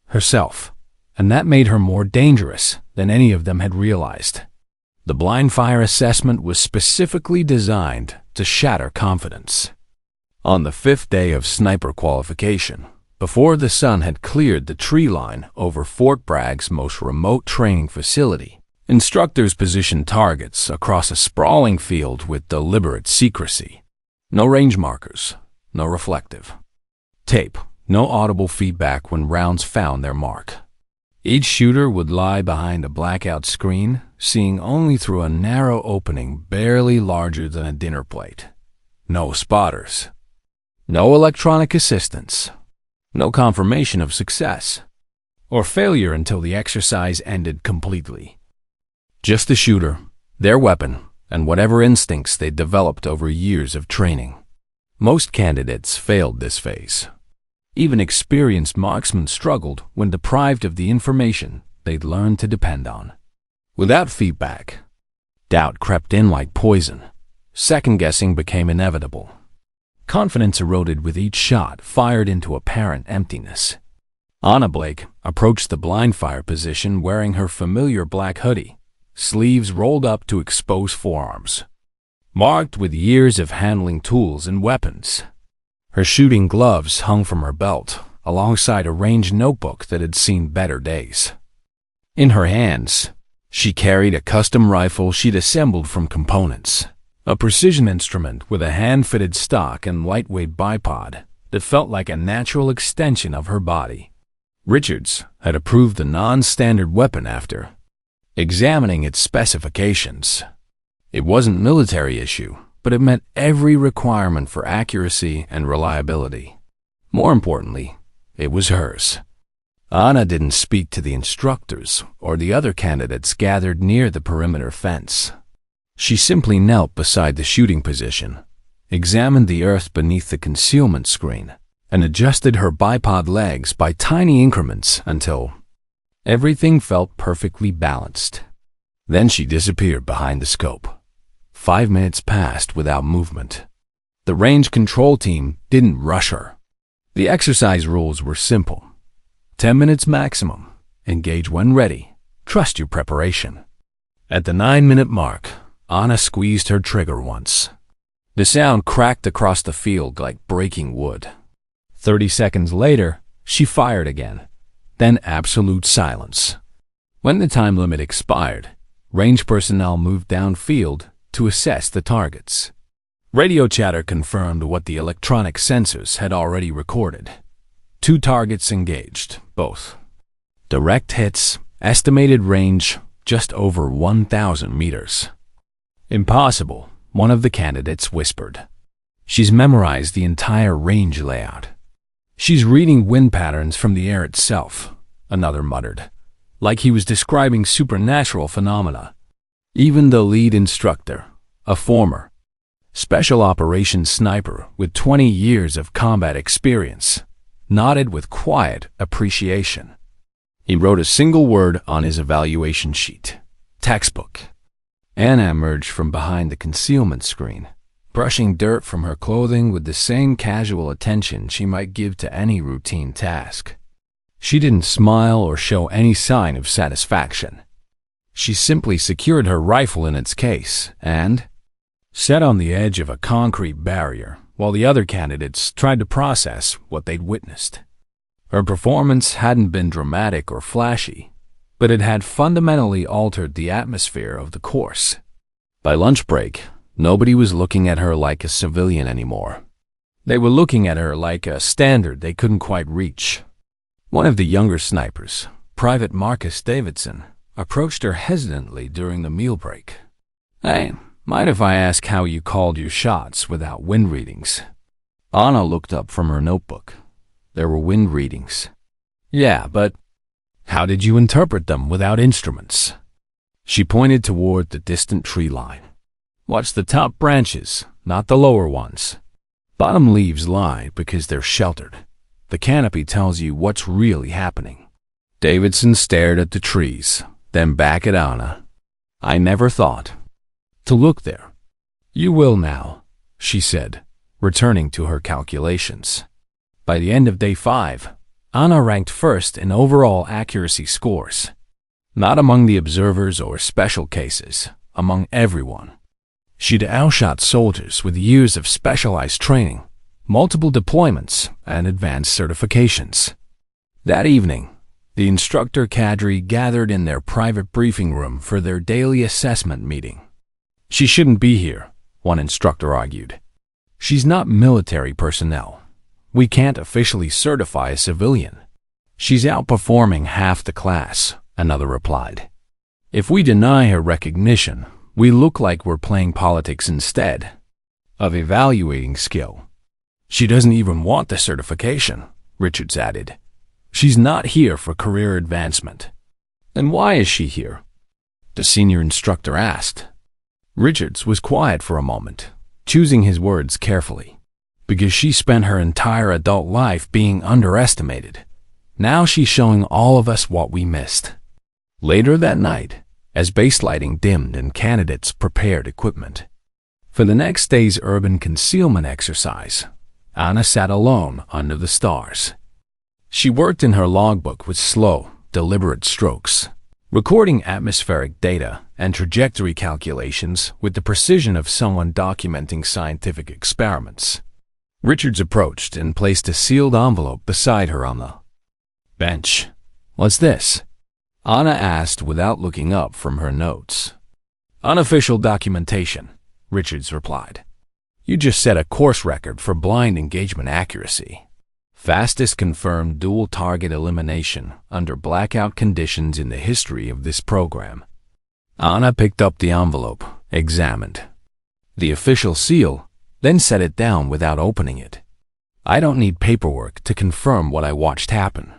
herself, and that made her more dangerous than any of them had realized. The blind fire assessment was specifically designed to shatter confidence. On the 5th day of sniper qualification, before the sun had cleared the tree line over Fort Bragg's most remote training facility, instructors positioned targets across a sprawling field with deliberate secrecy. No range markers, no reflective tape, no audible feedback when rounds found their mark. Each shooter would lie behind a blackout screen, seeing only through a narrow opening barely larger than a dinner plate. No spotters. No electronic assistance. No confirmation of success or failure until the exercise ended completely. Just the shooter, their weapon, and whatever instincts they'd developed over years of training. Most candidates failed this phase. Even experienced marksmen struggled when deprived of the information they'd learned to depend on. Without feedback, doubt crept in like poison. Second-guessing became inevitable. Confidence eroded with each shot fired into apparent emptiness. Anna Blake approached the blind fire position wearing her familiar black hoodie, sleeves rolled up to expose forearms, marked with years of handling tools and weapons. Her shooting gloves hung from her belt, alongside a ranged notebook that had seen better days. In her hands, she carried a custom rifle she'd assembled from components, a precision instrument with a hand-fitted stock and lightweight bipod that felt like a natural extension of her body. Richards had approved the non-standard weapon after examining its specifications. It wasn't a military issue, but it met every requirement for accuracy and reliability. More importantly, it was hers. Anna didn't speak to the instructors or the other candidates gathered near the perimeter fence. She simply knelt beside the shooting position, examined the earth beneath the concealment screen, and adjusted her bipod legs by tiny increments until Everything felt perfectly balanced. Then she disappeared behind the scope. 5 minutes passed without movement. The range control team didn't rush her. The exercise rules were simple. 10 minutes maximum. Engage when ready. Trust your preparation. At the 9-minute mark, Anna squeezed her trigger once. The sound cracked across the field like breaking wood. 30 seconds later, she fired again. Then absolute silence. When the time limit expired, range personnel moved downfield to assess the targets. Radio chatter confirmed what the electronic sensors had already recorded. 2 targets engaged, both. Direct hits, estimated range just over 1,000 meters. Impossible, one of the candidates whispered. She's memorized the entire range layout. She's reading wind patterns from the air itself, another muttered, like he was describing supernatural phenomena. Even the lead instructor, a former special operations sniper with 20 years of combat experience, nodded with quiet appreciation. He wrote a single word on his evaluation sheet: textbook. Anna emerged from behind the concealment screen, brushing dirt from her clothing with the same casual attention she might give to any routine task. She didn't smile or show any sign of satisfaction. She simply secured her rifle in its case and sat on the edge of a concrete barrier while the other candidates tried to process what they'd witnessed. Her performance hadn't been dramatic or flashy, but it had fundamentally altered the atmosphere of the course. By lunch break, nobody was looking at her like a civilian anymore. They were looking at her like a standard they couldn't quite reach. One of the younger snipers, Private Marcus Davidson, approached her hesitantly during the meal break. "Hey, mind if I ask how you called your shots without wind readings?" Anna looked up from her notebook. There were wind readings. "Yeah, but how did you interpret them without instruments?" She pointed toward the distant tree line. "Watch the top branches, not the lower ones. Bottom leaves lie because they're sheltered. The canopy tells you what's really happening." Davidson stared at the trees, then back at Anna. "I never thought to look there." "You will now," she said, returning to her calculations. By the end of day 5, Anna ranked first in overall accuracy scores. Not among the observers or special cases, among everyone. She'd outshot soldiers with years of specialized training, multiple deployments, and advanced certifications. That evening, the instructor cadre gathered in their private briefing room for their daily assessment meeting. "She shouldn't be here," one instructor argued. "She's not military personnel. We can't officially certify a civilian." "She's outperforming half the class," another replied. "If we deny her recognition, we look like we're playing politics instead of evaluating skill." "She doesn't even want the certification," Richards added. "She's not here for career advancement." "Then why is she here?" the senior instructor asked. Richards was quiet for a moment, choosing his words carefully. "Because she spent her entire adult life being underestimated. Now she's showing all of us what we missed." Later that night, as base lighting dimmed and candidates prepared equipment for the next day's urban concealment exercise, Anna sat alone under the stars. She worked in her logbook with slow, deliberate strokes, recording atmospheric data and trajectory calculations with the precision of someone documenting scientific experiments. Richards approached and placed a sealed envelope beside her on the bench. "What's this?" Anna asked without looking up from her notes. "Unofficial documentation," Richards replied. "You just set a course record for blind engagement accuracy. Fastest confirmed dual target elimination under blackout conditions in the history of this program." Anna picked up the envelope, examined the official seal, then set it down without opening it. "I don't need paperwork to confirm what I watched happen."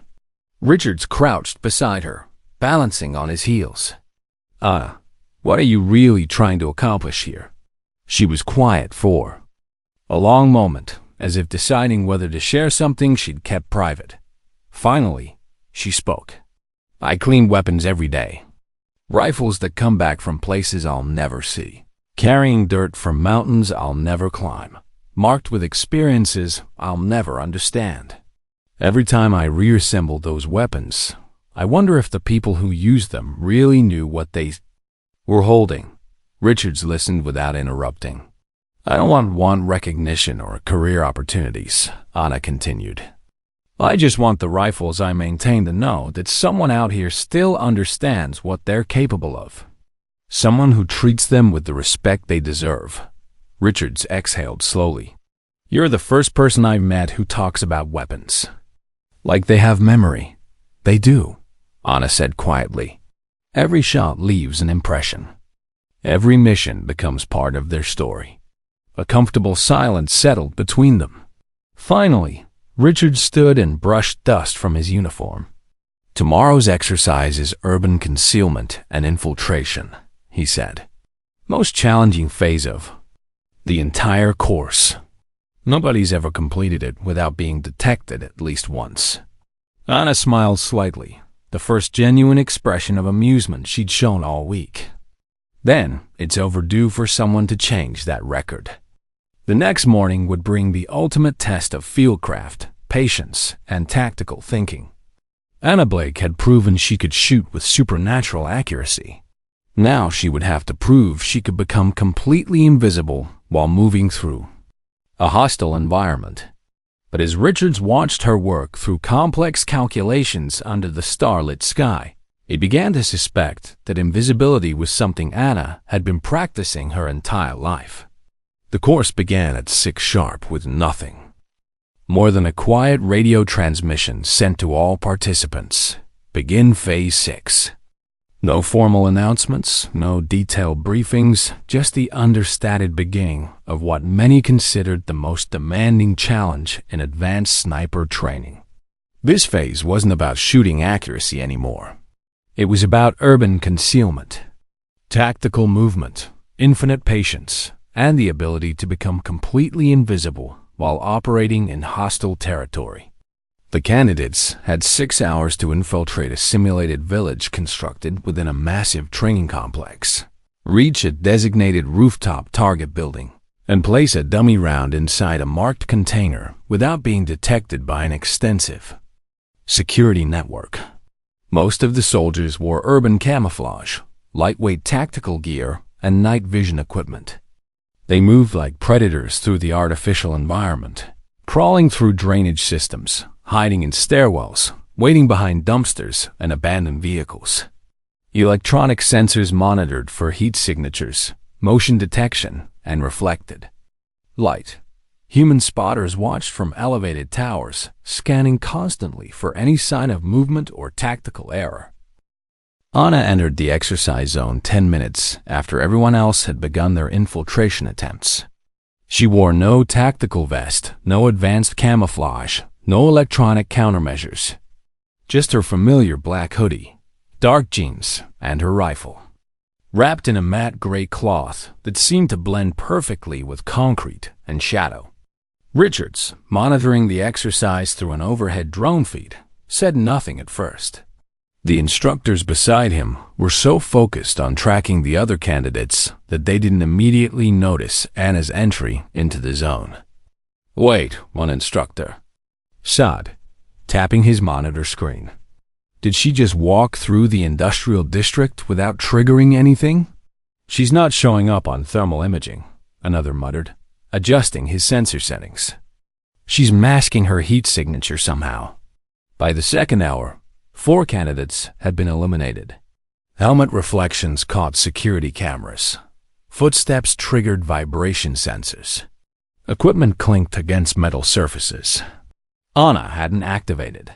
Richards crouched beside her, balancing on his heels. What are you really trying to accomplish here?" She was quiet for a long moment, as if deciding whether to share something she'd kept private. Finally, she spoke. I clean weapons every day. Rifles that come back from places I'll never see. Carrying dirt from mountains I'll never climb. Marked with experiences I'll never understand. Every time I reassemble those weapons, I wonder if the people who used them really knew what they were holding. Richards listened without interrupting. I don't want recognition or career opportunities, Anna continued. I just want the rifles I maintain to know that someone out here still understands what they're capable of. Someone who treats them with the respect they deserve. Richards exhaled slowly. You're the first person I've met who talks about weapons. Like they have memory. They do, Anna said quietly. Every shot leaves an impression. Every mission becomes part of their story. A comfortable silence settled between them. Finally, Richard stood and brushed dust from his uniform. Tomorrow's exercise is urban concealment and infiltration, he said. Most challenging phase of the entire course. Nobody's ever completed it without being detected at least once. Anna smiled slightly, the first genuine expression of amusement she'd shown all week. Then, it's overdue for someone to change that record. The next morning would bring the ultimate test of fieldcraft, patience, and tactical thinking. Anna Blake had proven she could shoot with supernatural accuracy. Now she would have to prove she could become completely invisible while moving through a hostile environment. But as Richards watched her work through complex calculations under the starlit sky, he began to suspect that invisibility was something Anna had been practicing her entire life. The course began at 6 sharp with nothing more than a quiet radio transmission sent to all participants. Begin Phase 6. No formal announcements, no detailed briefings, just the understated beginning of what many considered the most demanding challenge in advanced sniper training. This phase wasn't about shooting accuracy anymore. It was about urban concealment, tactical movement, infinite patience, and the ability to become completely invisible while operating in hostile territory. The candidates had 6 hours to infiltrate a simulated village constructed within a massive training complex, reach a designated rooftop target building, and place a dummy round inside a marked container without being detected by an extensive security network. Most of the soldiers wore urban camouflage, lightweight tactical gear, and night vision equipment. They moved like predators through the artificial environment, crawling through drainage systems, hiding in stairwells, waiting behind dumpsters and abandoned vehicles. Electronic sensors monitored for heat signatures, motion detection, and reflected light. Human spotters watched from elevated towers, scanning constantly for any sign of movement or tactical error. Anna entered the exercise zone 10 minutes after everyone else had begun their infiltration attempts. She wore no tactical vest, no advanced camouflage, no electronic countermeasures. Just her familiar black hoodie, dark jeans, and her rifle. Wrapped in a matte gray cloth that seemed to blend perfectly with concrete and shadow. Richards, monitoring the exercise through an overhead drone feed, said nothing at first. The instructors beside him were so focused on tracking the other candidates that they didn't immediately notice Anna's entry into the zone. Wait, one instructor sighed, tapping his monitor screen. Did she just walk through the industrial district without triggering anything? She's not showing up on thermal imaging, another muttered, adjusting his sensor settings. She's masking her heat signature somehow. By the second hour, 4 candidates had been eliminated. Helmet reflections caught security cameras. Footsteps triggered vibration sensors. Equipment clinked against metal surfaces. Anna hadn't activated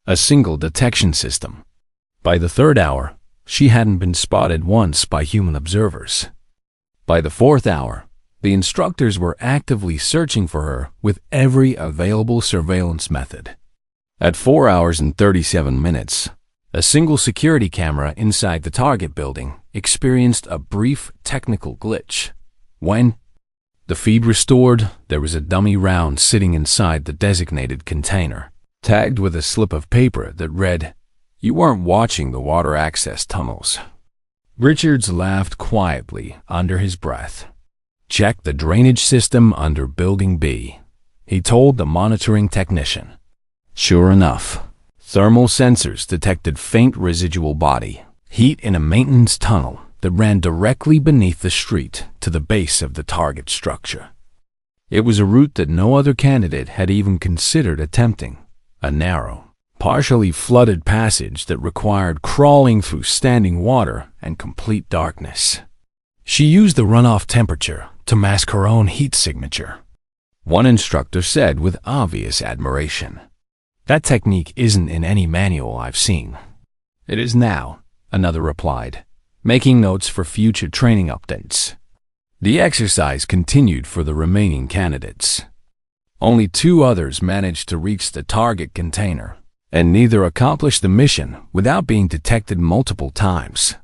a single detection system. By the 3rd hour, she hadn't been spotted once by human observers. By the 4th hour, the instructors were actively searching for her with every available surveillance method. At 4 hours and 37 minutes, a single security camera inside the target building experienced a brief technical glitch. When the feed restored, there was a dummy round sitting inside the designated container, tagged with a slip of paper that read, You weren't watching the water access tunnels. Richards laughed quietly under his breath. Check the drainage system under Building B, he told the monitoring technician. Sure enough, thermal sensors detected faint residual body heat in a maintenance tunnel that ran directly beneath the street to the base of the target structure. It was a route that no other candidate had even considered attempting, a narrow, partially flooded passage that required crawling through standing water and complete darkness. She used the runoff temperature to mask her own heat signature. One instructor said with obvious admiration, "That technique isn't in any manual I've seen." "It is now," another replied, making notes for future training updates. The exercise continued for the remaining candidates. Only 2 others managed to reach the target container, and neither accomplished the mission without being detected multiple times.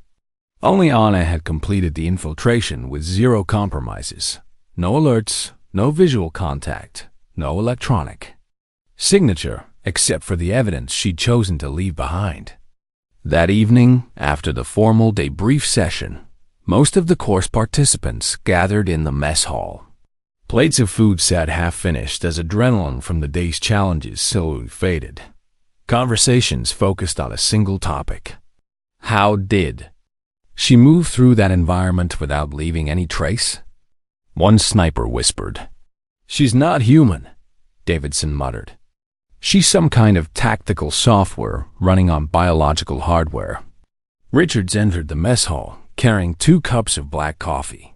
Only Anna had completed the infiltration with 0 compromises. No alerts, no visual contact, no electronic signature, except for the evidence she'd chosen to leave behind. That evening, after the formal debrief session, most of the course participants gathered in the mess hall. Plates of food sat half-finished as adrenaline from the day's challenges slowly faded. Conversations focused on a single topic. How did she move through that environment without leaving any trace? One sniper whispered. "She's not human," Davidson muttered. "She's some kind of tactical software running on biological hardware." Richards entered the mess hall, carrying 2 cups of black coffee.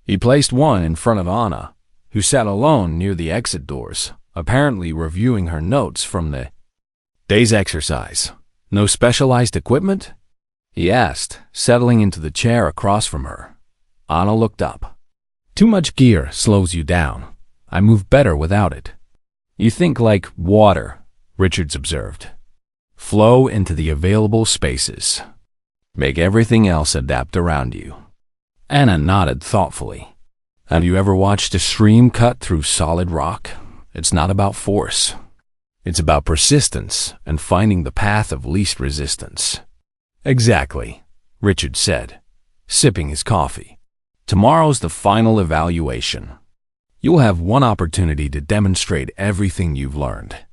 He placed one in front of Anna, who sat alone near the exit doors, apparently reviewing her notes from the day's exercise. "No specialized equipment?" he asked, settling into the chair across from her. Anna looked up. "Too much gear slows you down. I move better without it." "You think like water," Richards observed. "Flow into the available spaces. Make everything else adapt around you." Anna nodded thoughtfully. "Have you ever watched a stream cut through solid rock? It's not about force. It's about persistence and finding the path of least resistance." "Exactly," Richard said, sipping his coffee. "Tomorrow's the final evaluation. You'll have one opportunity to demonstrate everything you've learned.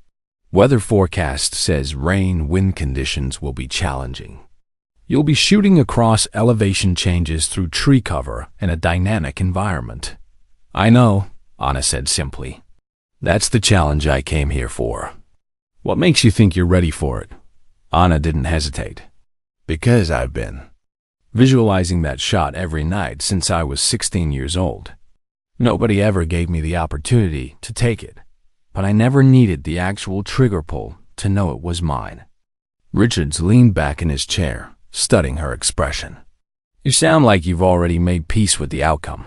Weather forecast says rain-wind conditions will be challenging. You'll be shooting across elevation changes through tree cover in a dynamic environment." "I know," Anna said simply. "That's the challenge I came here for." "What makes you think you're ready for it?" Anna didn't hesitate. "Because I've been visualizing that shot every night since I was 16 years old. Nobody ever gave me the opportunity to take it, but I never needed the actual trigger pull to know it was mine." Richards leaned back in his chair, studying her expression. "You sound like you've already made peace with the outcome."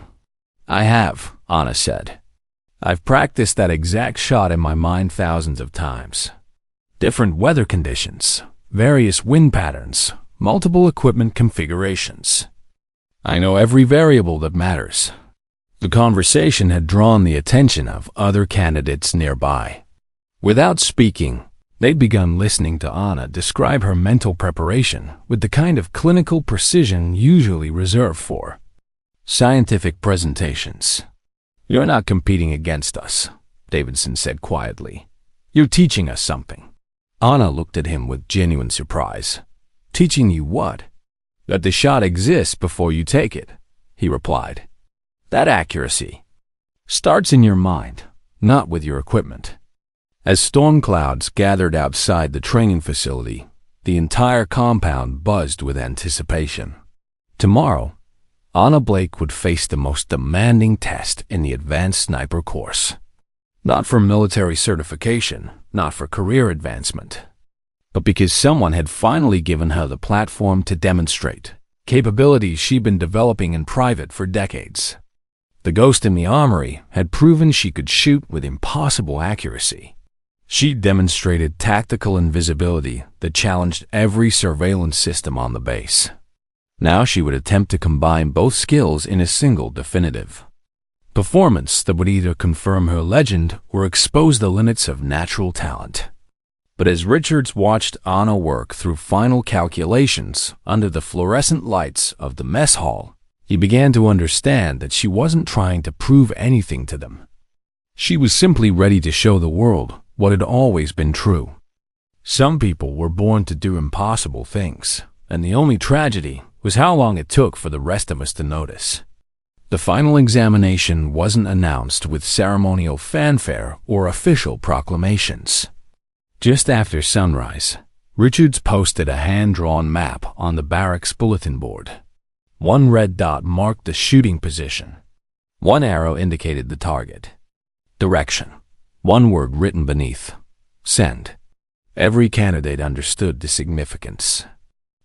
"I have," Anna said. "I've practiced that exact shot in my mind thousands of times. Different weather conditions, various wind patterns, multiple equipment configurations. I know every variable that matters." The conversation had drawn the attention of other candidates nearby. Without speaking, they'd begun listening to Anna describe her mental preparation with the kind of clinical precision usually reserved for scientific presentations. "You're not competing against us," Davidson said quietly. "You're teaching us something." Anna looked at him with genuine surprise. "Teaching you what?" "That the shot exists before you take it," he replied. "That accuracy starts in your mind, not with your equipment." As storm clouds gathered outside the training facility, the entire compound buzzed with anticipation. Tomorrow, Anna Blake would face the most demanding test in the advanced sniper course. Not for military certification, not for career advancement, but because someone had finally given her the platform to demonstrate capabilities she'd been developing in private for decades. The ghost in the armory had proven she could shoot with impossible accuracy. She demonstrated tactical invisibility that challenged every surveillance system on the base. Now she would attempt to combine both skills in a single definitive performance that would either confirm her legend or expose the limits of natural talent. But as Richards watched Anna work through final calculations under the fluorescent lights of the mess hall, he began to understand that she wasn't trying to prove anything to them. She was simply ready to show the world what had always been true. Some people were born to do impossible things, and the only tragedy was how long it took for the rest of us to notice. The final examination wasn't announced with ceremonial fanfare or official proclamations. Just after sunrise, Richards posted a hand-drawn map on the barracks bulletin board. One red dot marked the shooting position. One arrow indicated the target. Direction. One word written beneath. Send. Every candidate understood the significance.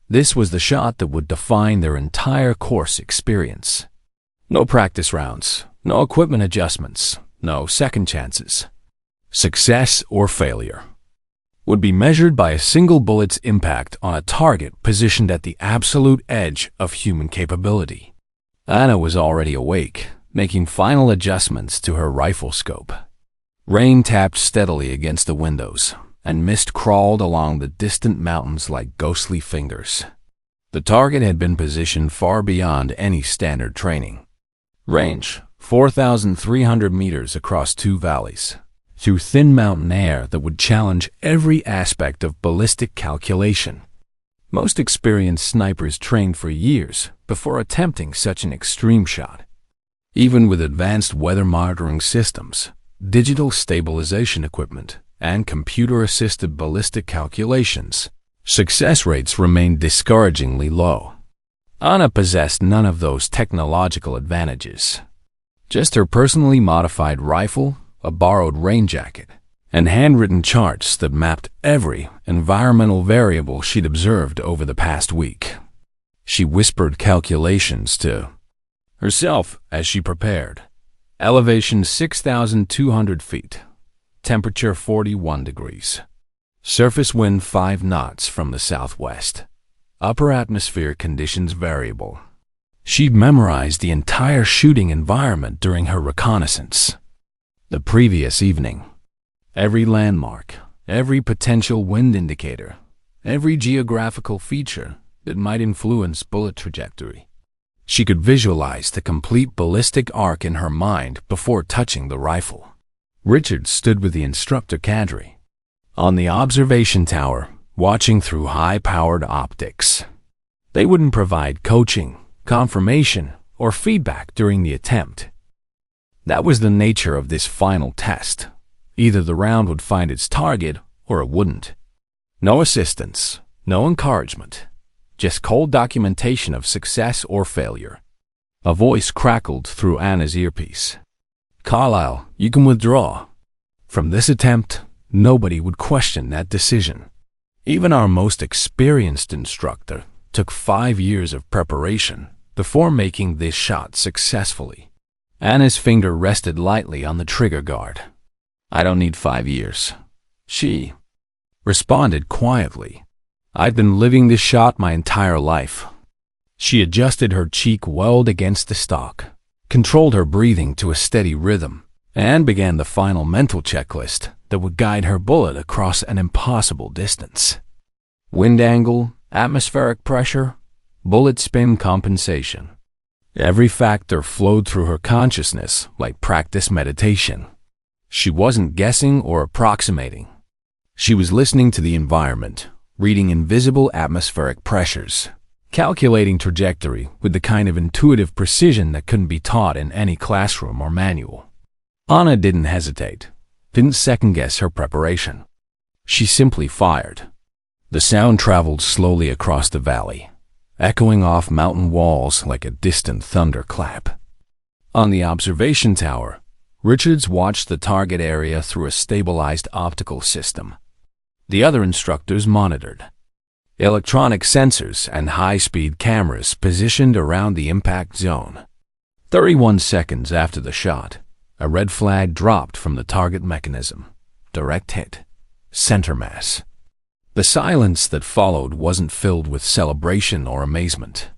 This was the shot that would define their entire course experience. No practice rounds, no equipment adjustments, no second chances. Success or failure would be measured by a single bullet's impact on a target positioned at the absolute edge of human capability. Anna was already awake, making final adjustments to her rifle scope. Rain tapped steadily against the windows, and mist crawled along the distant mountains like ghostly fingers. The target had been positioned far beyond any standard training. Range, 4,300 meters across 2 valleys, through thin mountain air that would challenge every aspect of ballistic calculation. Most experienced snipers trained for years before attempting such an extreme shot. Even with advanced weather monitoring systems, digital stabilization equipment, and computer-assisted ballistic calculations, success rates remained discouragingly low. Anna possessed none of those technological advantages. Just her personally modified rifle, a borrowed rain jacket, and handwritten charts that mapped every environmental variable she'd observed over the past week. She whispered calculations to herself as she prepared. Elevation 6,200 feet. Temperature 41 degrees. Surface wind 5 knots from the southwest. Upper atmosphere conditions variable. She'd memorized the entire shooting environment during her reconnaissance. The previous evening, every landmark, every potential wind indicator, every geographical feature that might influence bullet trajectory. She could visualize the complete ballistic arc in her mind before touching the rifle. Richard stood with the instructor cadre on the observation tower, watching through high-powered optics. They wouldn't provide coaching, confirmation, or feedback during the attempt. That was the nature of this final test. Either the round would find its target or it wouldn't. No assistance, no encouragement, just cold documentation of success or failure. A voice crackled through Anna's earpiece. "Carlisle, you can withdraw." From this attempt, nobody would question that decision. Even our most experienced instructor took 5 years of preparation before making this shot successfully. Anna's finger rested lightly on the trigger guard. "I don't need 5 years," she responded quietly. "I've been living this shot my entire life." She adjusted her cheek weld against the stock, controlled her breathing to a steady rhythm, and began the final mental checklist that would guide her bullet across an impossible distance. Wind angle, atmospheric pressure, bullet spin compensation. Every factor flowed through her consciousness like practice meditation. She wasn't guessing or approximating. She was listening to the environment, reading invisible atmospheric pressures, calculating trajectory with the kind of intuitive precision that couldn't be taught in any classroom or manual. Anna didn't hesitate, didn't second-guess her preparation. She simply fired. The sound traveled slowly across the valley, echoing off mountain walls like a distant thunderclap. On the observation tower, Richards watched the target area through a stabilized optical system. The other instructors monitored. Electronic sensors and high-speed cameras positioned around the impact zone. 31 seconds after the shot, a red flag dropped from the target mechanism. Direct hit. Center mass. The silence that followed wasn't filled with celebration or amazement.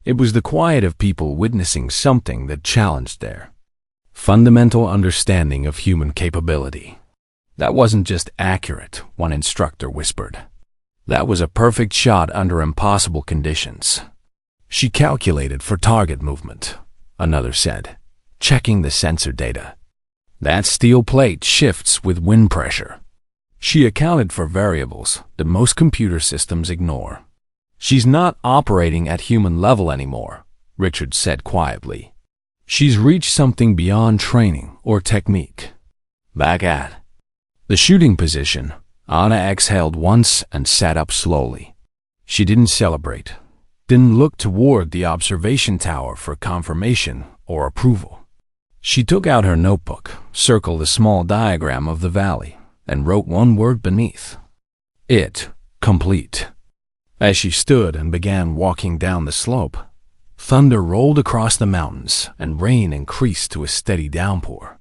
It was the quiet of people witnessing something that challenged their fundamental understanding of human capability. That wasn't just accurate, one instructor whispered. That was a perfect shot under impossible conditions. She calculated for target movement, another said, checking the sensor data. That steel plate shifts with wind pressure. She accounted for variables that most computer systems ignore. She's not operating at human level anymore, Richard said quietly. She's reached something beyond training or technique. Back at the shooting position, Anna exhaled once and sat up slowly. She didn't celebrate, didn't look toward the observation tower for confirmation or approval. She took out her notebook, circled a small diagram of the valley, and wrote one word beneath. It, complete. As she stood and began walking down the slope, thunder rolled across the mountains and rain increased to a steady downpour.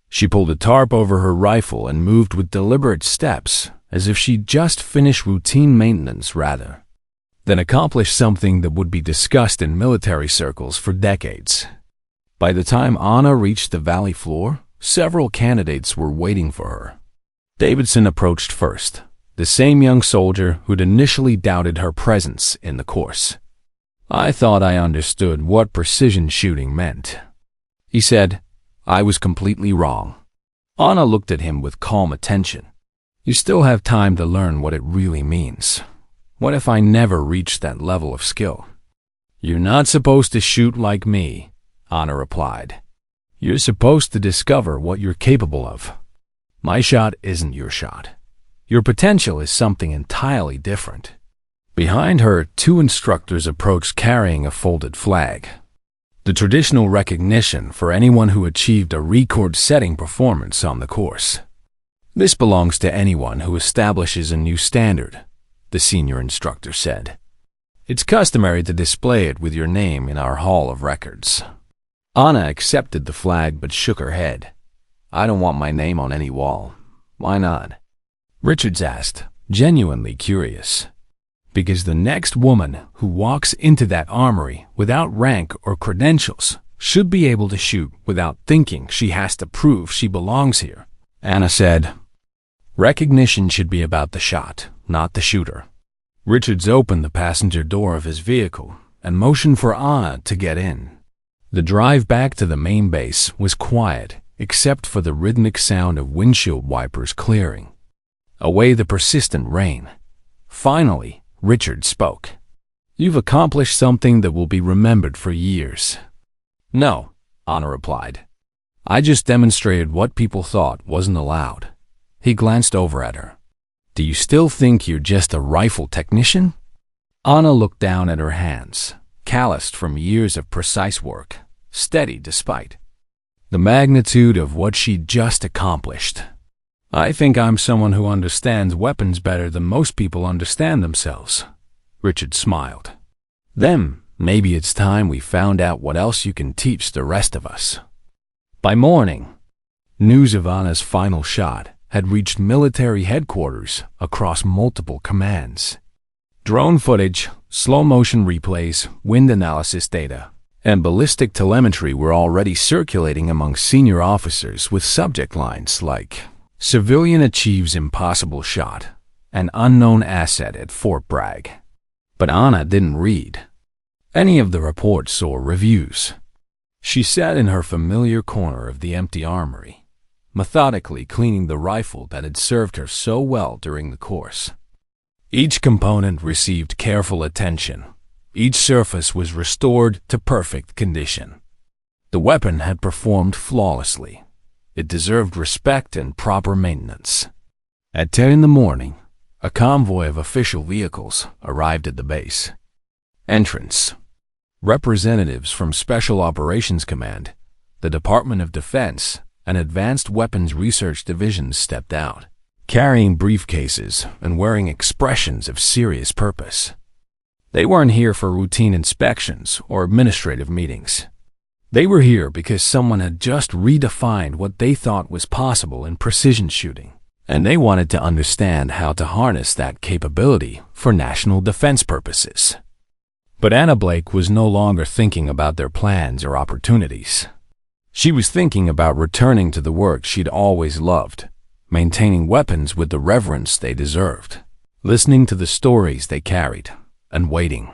She pulled a tarp over her rifle and moved with deliberate steps, as if she'd just finished routine maintenance rather than accomplish something that would be discussed in military circles for decades. By the time Anna reached the valley floor, several candidates were waiting for her. Davidson approached first, the same young soldier who'd initially doubted her presence in the course. I thought I understood what precision shooting meant, he said. I was completely wrong. Anna looked at him with calm attention. You still have time to learn what it really means. What if I never reached that level of skill? You're not supposed to shoot like me, Anna replied. You're supposed to discover what you're capable of. My shot isn't your shot. Your potential is something entirely different. Behind her, two instructors approached carrying a folded flag, the traditional recognition for anyone who achieved a record-setting performance on the course. This belongs to anyone who establishes a new standard, the senior instructor said. It's customary to display it with your name in our Hall of Records. Anna accepted the flag but shook her head. I don't want my name on any wall. Why not? Richards asked, genuinely curious. Because the next woman who walks into that armory without rank or credentials should be able to shoot without thinking she has to prove she belongs here, Anna said. Recognition should be about the shot, not the shooter. Richards opened the passenger door of his vehicle and motioned for Anna to get in. The drive back to the main base was quiet, except for the rhythmic sound of windshield wipers clearing away the persistent rain. Finally, Richard spoke. You've accomplished something that will be remembered for years. No, Anna replied. I just demonstrated what people thought wasn't allowed. He glanced over at her. Do you still think you're just a rifle technician? Anna looked down at her hands, calloused from years of precise work, steady despite the magnitude of what she'd just accomplished. I think I'm someone who understands weapons better than most people understand themselves. Richard smiled. Then, maybe it's time we found out what else you can teach the rest of us. By morning, news of Anna's final shot had reached military headquarters across multiple commands. Drone footage, slow-motion replays, wind analysis data, and ballistic telemetry were already circulating among senior officers with subject lines like, Civilian achieves impossible shot, an unknown asset at Fort Bragg. But Anna didn't read any of the reports or reviews. She sat in her familiar corner of the empty armory, methodically cleaning the rifle that had served her so well during the course. Each component received careful attention. Each surface was restored to perfect condition. The weapon had performed flawlessly. It deserved respect and proper maintenance. At 10 in the morning, a convoy of official vehicles arrived at the base. Entrance. Representatives from Special Operations Command, the Department of Defense, and Advanced Weapons Research Divisions stepped out, carrying briefcases and wearing expressions of serious purpose. They weren't here for routine inspections or administrative meetings. They were here because someone had just redefined what they thought was possible in precision shooting, and they wanted to understand how to harness that capability for national defense purposes. But Anna Blake was no longer thinking about their plans or opportunities. She was thinking about returning to the work she'd always loved, maintaining weapons with the reverence they deserved, listening to the stories they carried, and waiting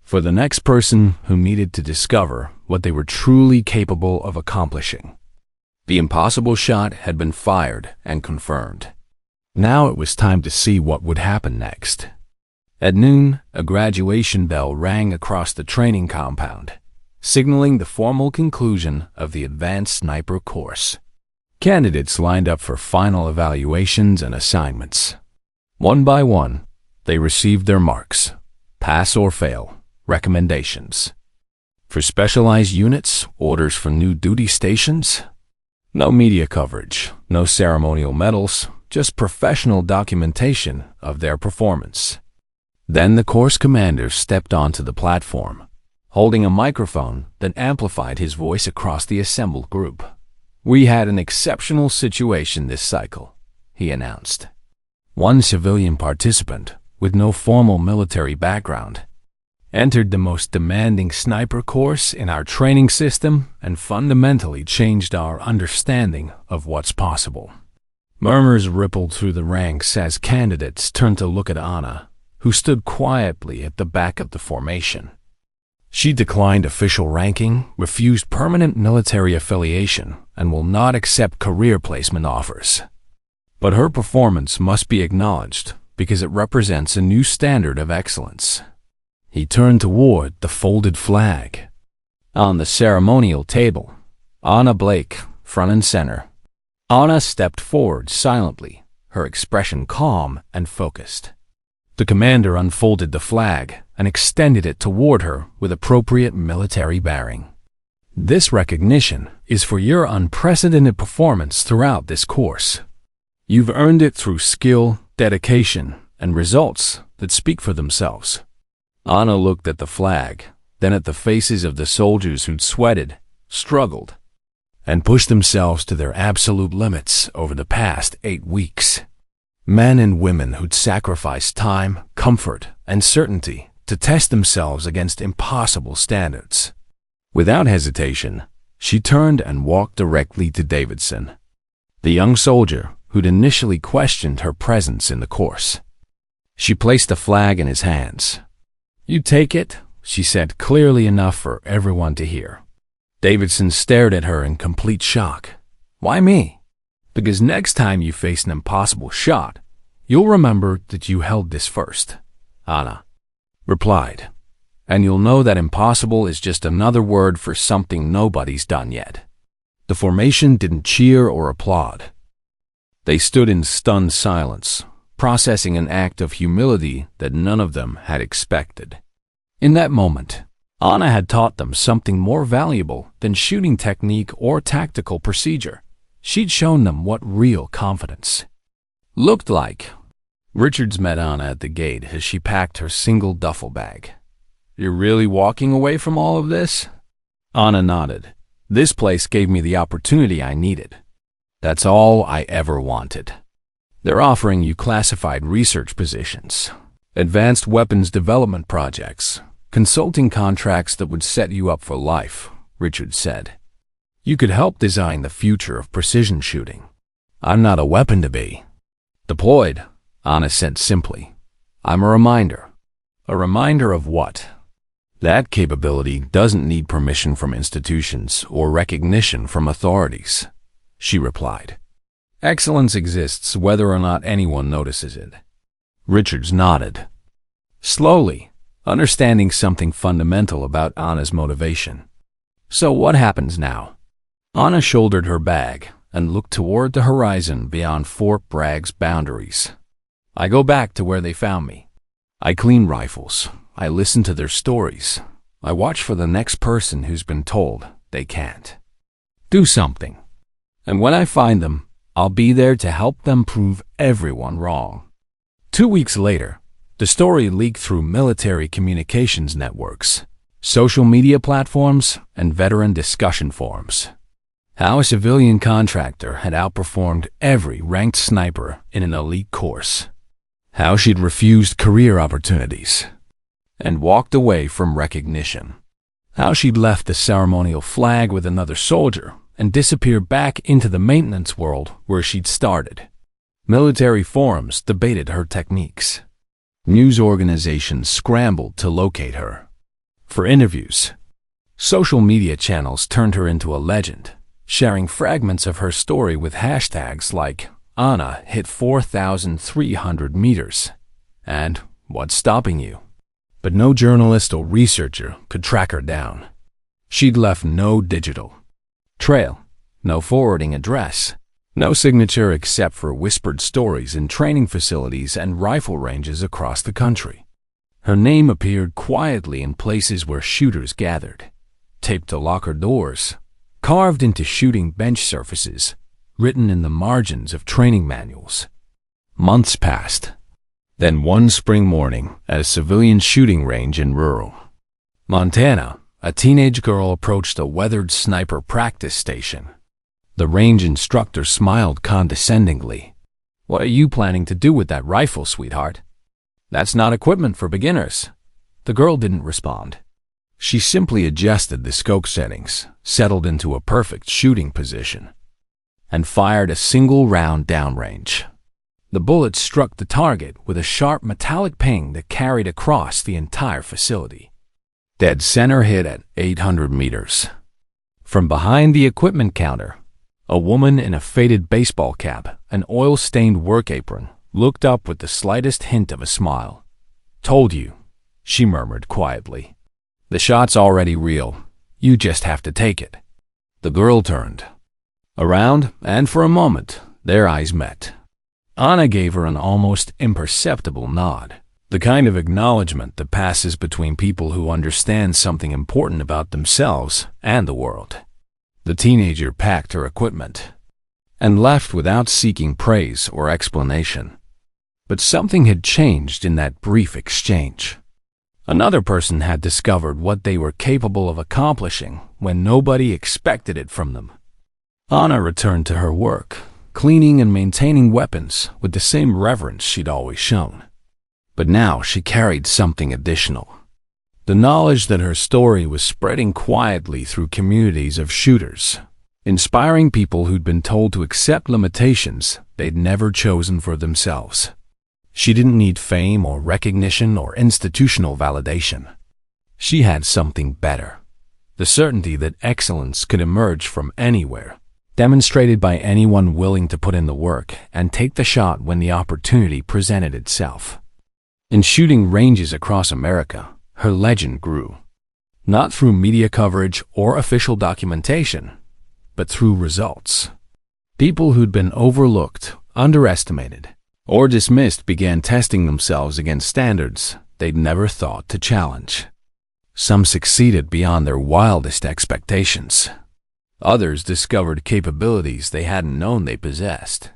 for the next person who needed to discover what they were truly capable of accomplishing. The impossible shot had been fired and confirmed. Now it was time to see what would happen next. At noon, a graduation bell rang across the training compound, signaling the formal conclusion of the Advanced Sniper course. Candidates lined up for final evaluations and assignments. One by one, they received their marks, pass or fail, recommendations. For specialized units, orders for new duty stations. No media coverage, no ceremonial medals, just professional documentation of their performance. Then the course commander stepped onto the platform, holding a microphone that amplified his voice across the assembled group. "We had an exceptional situation this cycle," he announced. One civilian participant, with no formal military background, entered the most demanding sniper course in our training system and fundamentally changed our understanding of what's possible. Murmurs rippled through the ranks as candidates turned to look at Anna, who stood quietly at the back of the formation. She declined official ranking, refused permanent military affiliation, and will not accept career placement offers. But her performance must be acknowledged because it represents a new standard of excellence. He turned toward the folded flag. On the ceremonial table, Anna Blake, front and center. Anna stepped forward silently, her expression calm and focused. The commander unfolded the flag and extended it toward her with appropriate military bearing. "This recognition is for your unprecedented performance throughout this course. You've earned it through skill, dedication, and results that speak for themselves." Anna looked at the flag, then at the faces of the soldiers who'd sweated, struggled, and pushed themselves to their absolute limits over the past 8 weeks. Men and women who'd sacrificed time, comfort, and certainty to test themselves against impossible standards. Without hesitation, she turned and walked directly to Davidson, the young soldier who'd initially questioned her presence in the course. She placed the flag in his hands. "You take it," she said clearly enough for everyone to hear. Davidson stared at her in complete shock. "Why me?" "Because next time you face an impossible shot, you'll remember that you held this first," Anna replied. "And you'll know that impossible is just another word for something nobody's done yet." The formation didn't cheer or applaud. They stood in stunned silence, processing an act of humility that none of them had expected. In that moment, Anna had taught them something more valuable than shooting technique or tactical procedure. She'd shown them what real confidence looked like. Richards met Anna at the gate as she packed her single duffel bag. "You're really walking away from all of this?" Anna nodded. "This place gave me the opportunity I needed. That's all I ever wanted. They're offering you classified research positions, advanced weapons development projects, consulting contracts that would set you up for life," Richards said. "You could help design the future of precision shooting." "I'm not a weapon to be deployed," Anna said simply. "I'm a reminder." "A reminder of what?" "That capability doesn't need permission from institutions or recognition from authorities," she replied. "Excellence exists whether or not anyone notices it." Richards nodded. Slowly, understanding something fundamental about Anna's motivation. "So what happens now?" Anna shouldered her bag and looked toward the horizon beyond Fort Bragg's boundaries. "I go back to where they found me. I clean rifles. I listen to their stories. I watch for the next person who's been told they can't do something. And when I find them, I'll be there to help them prove everyone wrong." 2 weeks later, the story leaked through military communications networks, social media platforms, and veteran discussion forums. How a civilian contractor had outperformed every ranked sniper in an elite course. How she'd refused career opportunities and walked away from recognition. How she'd left the ceremonial flag with another soldier and disappeared back into the maintenance world where she'd started. Military forums debated her techniques. News organizations scrambled to locate her for interviews. Social media channels turned her into a legend, sharing fragments of her story with hashtags like Anna hit 4,300 meters and "What's stopping you?" But no journalist or researcher could track her down. She'd left no digital trail, no forwarding address, no signature except for whispered stories in training facilities and rifle ranges across the country. Her name appeared quietly in places where shooters gathered, taped to locker doors, carved into shooting bench surfaces, written in the margins of training manuals. Months passed. Then one spring morning, at a civilian shooting range in rural Montana, a teenage girl approached a weathered sniper practice station. The range instructor smiled condescendingly. "What are you planning to do with that rifle, sweetheart? That's not equipment for beginners." The girl didn't respond. She simply adjusted the scope settings, settled into a perfect shooting position, and fired a single round downrange. The bullet struck the target with a sharp metallic ping that carried across the entire facility. Dead center hit at 800 meters. From behind the equipment counter, a woman in a faded baseball cap, an oil-stained work apron, looked up with the slightest hint of a smile. "Told you," she murmured quietly. "The shot's already real. You just have to take it." The girl turned around, and for a moment, their eyes met. Anna gave her an almost imperceptible nod, the kind of acknowledgement that passes between people who understand something important about themselves and the world. The teenager packed her equipment and left without seeking praise or explanation. But something had changed in that brief exchange. Another person had discovered what they were capable of accomplishing when nobody expected it from them. Anna returned to her work, cleaning and maintaining weapons with the same reverence she'd always shown. But now she carried something additional. The knowledge that her story was spreading quietly through communities of shooters, inspiring people who'd been told to accept limitations they'd never chosen for themselves. She didn't need fame or recognition or institutional validation. She had something better, the certainty that excellence could emerge from anywhere, demonstrated by anyone willing to put in the work and take the shot when the opportunity presented itself. In shooting ranges across America, her legend grew, not through media coverage or official documentation, but through results. People who'd been overlooked, underestimated, or dismissed began testing themselves against standards they'd never thought to challenge. Some succeeded beyond their wildest expectations. Others discovered capabilities they hadn't known they possessed.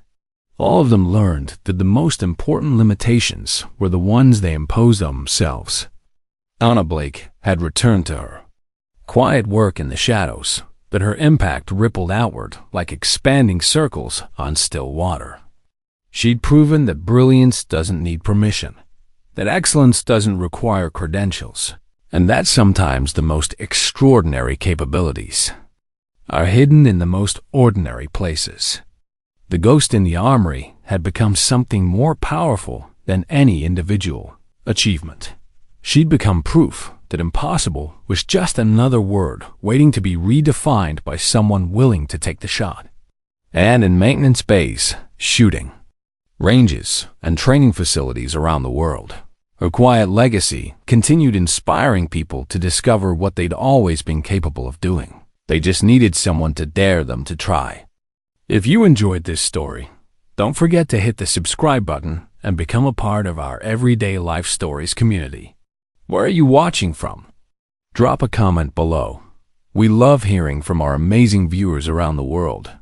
All of them learned that the most important limitations were the ones they imposed on themselves. Anna Blake had returned to her quiet work in the shadows, but her impact rippled outward like expanding circles on still water. She'd proven that brilliance doesn't need permission, that excellence doesn't require credentials, and that sometimes the most extraordinary capabilities are hidden in the most ordinary places. The ghost in the armory had become something more powerful than any individual achievement. She'd become proof that impossible was just another word waiting to be redefined by someone willing to take the shot. And in maintenance bays, shooting ranges, and training facilities around the world, her quiet legacy continued inspiring people to discover what they'd always been capable of doing. They just needed someone to dare them to try. If you enjoyed this story, don't forget to hit the subscribe button and become a part of our Everyday Life Stories community. Where are you watching from? Drop a comment below. We love hearing from our amazing viewers around the world.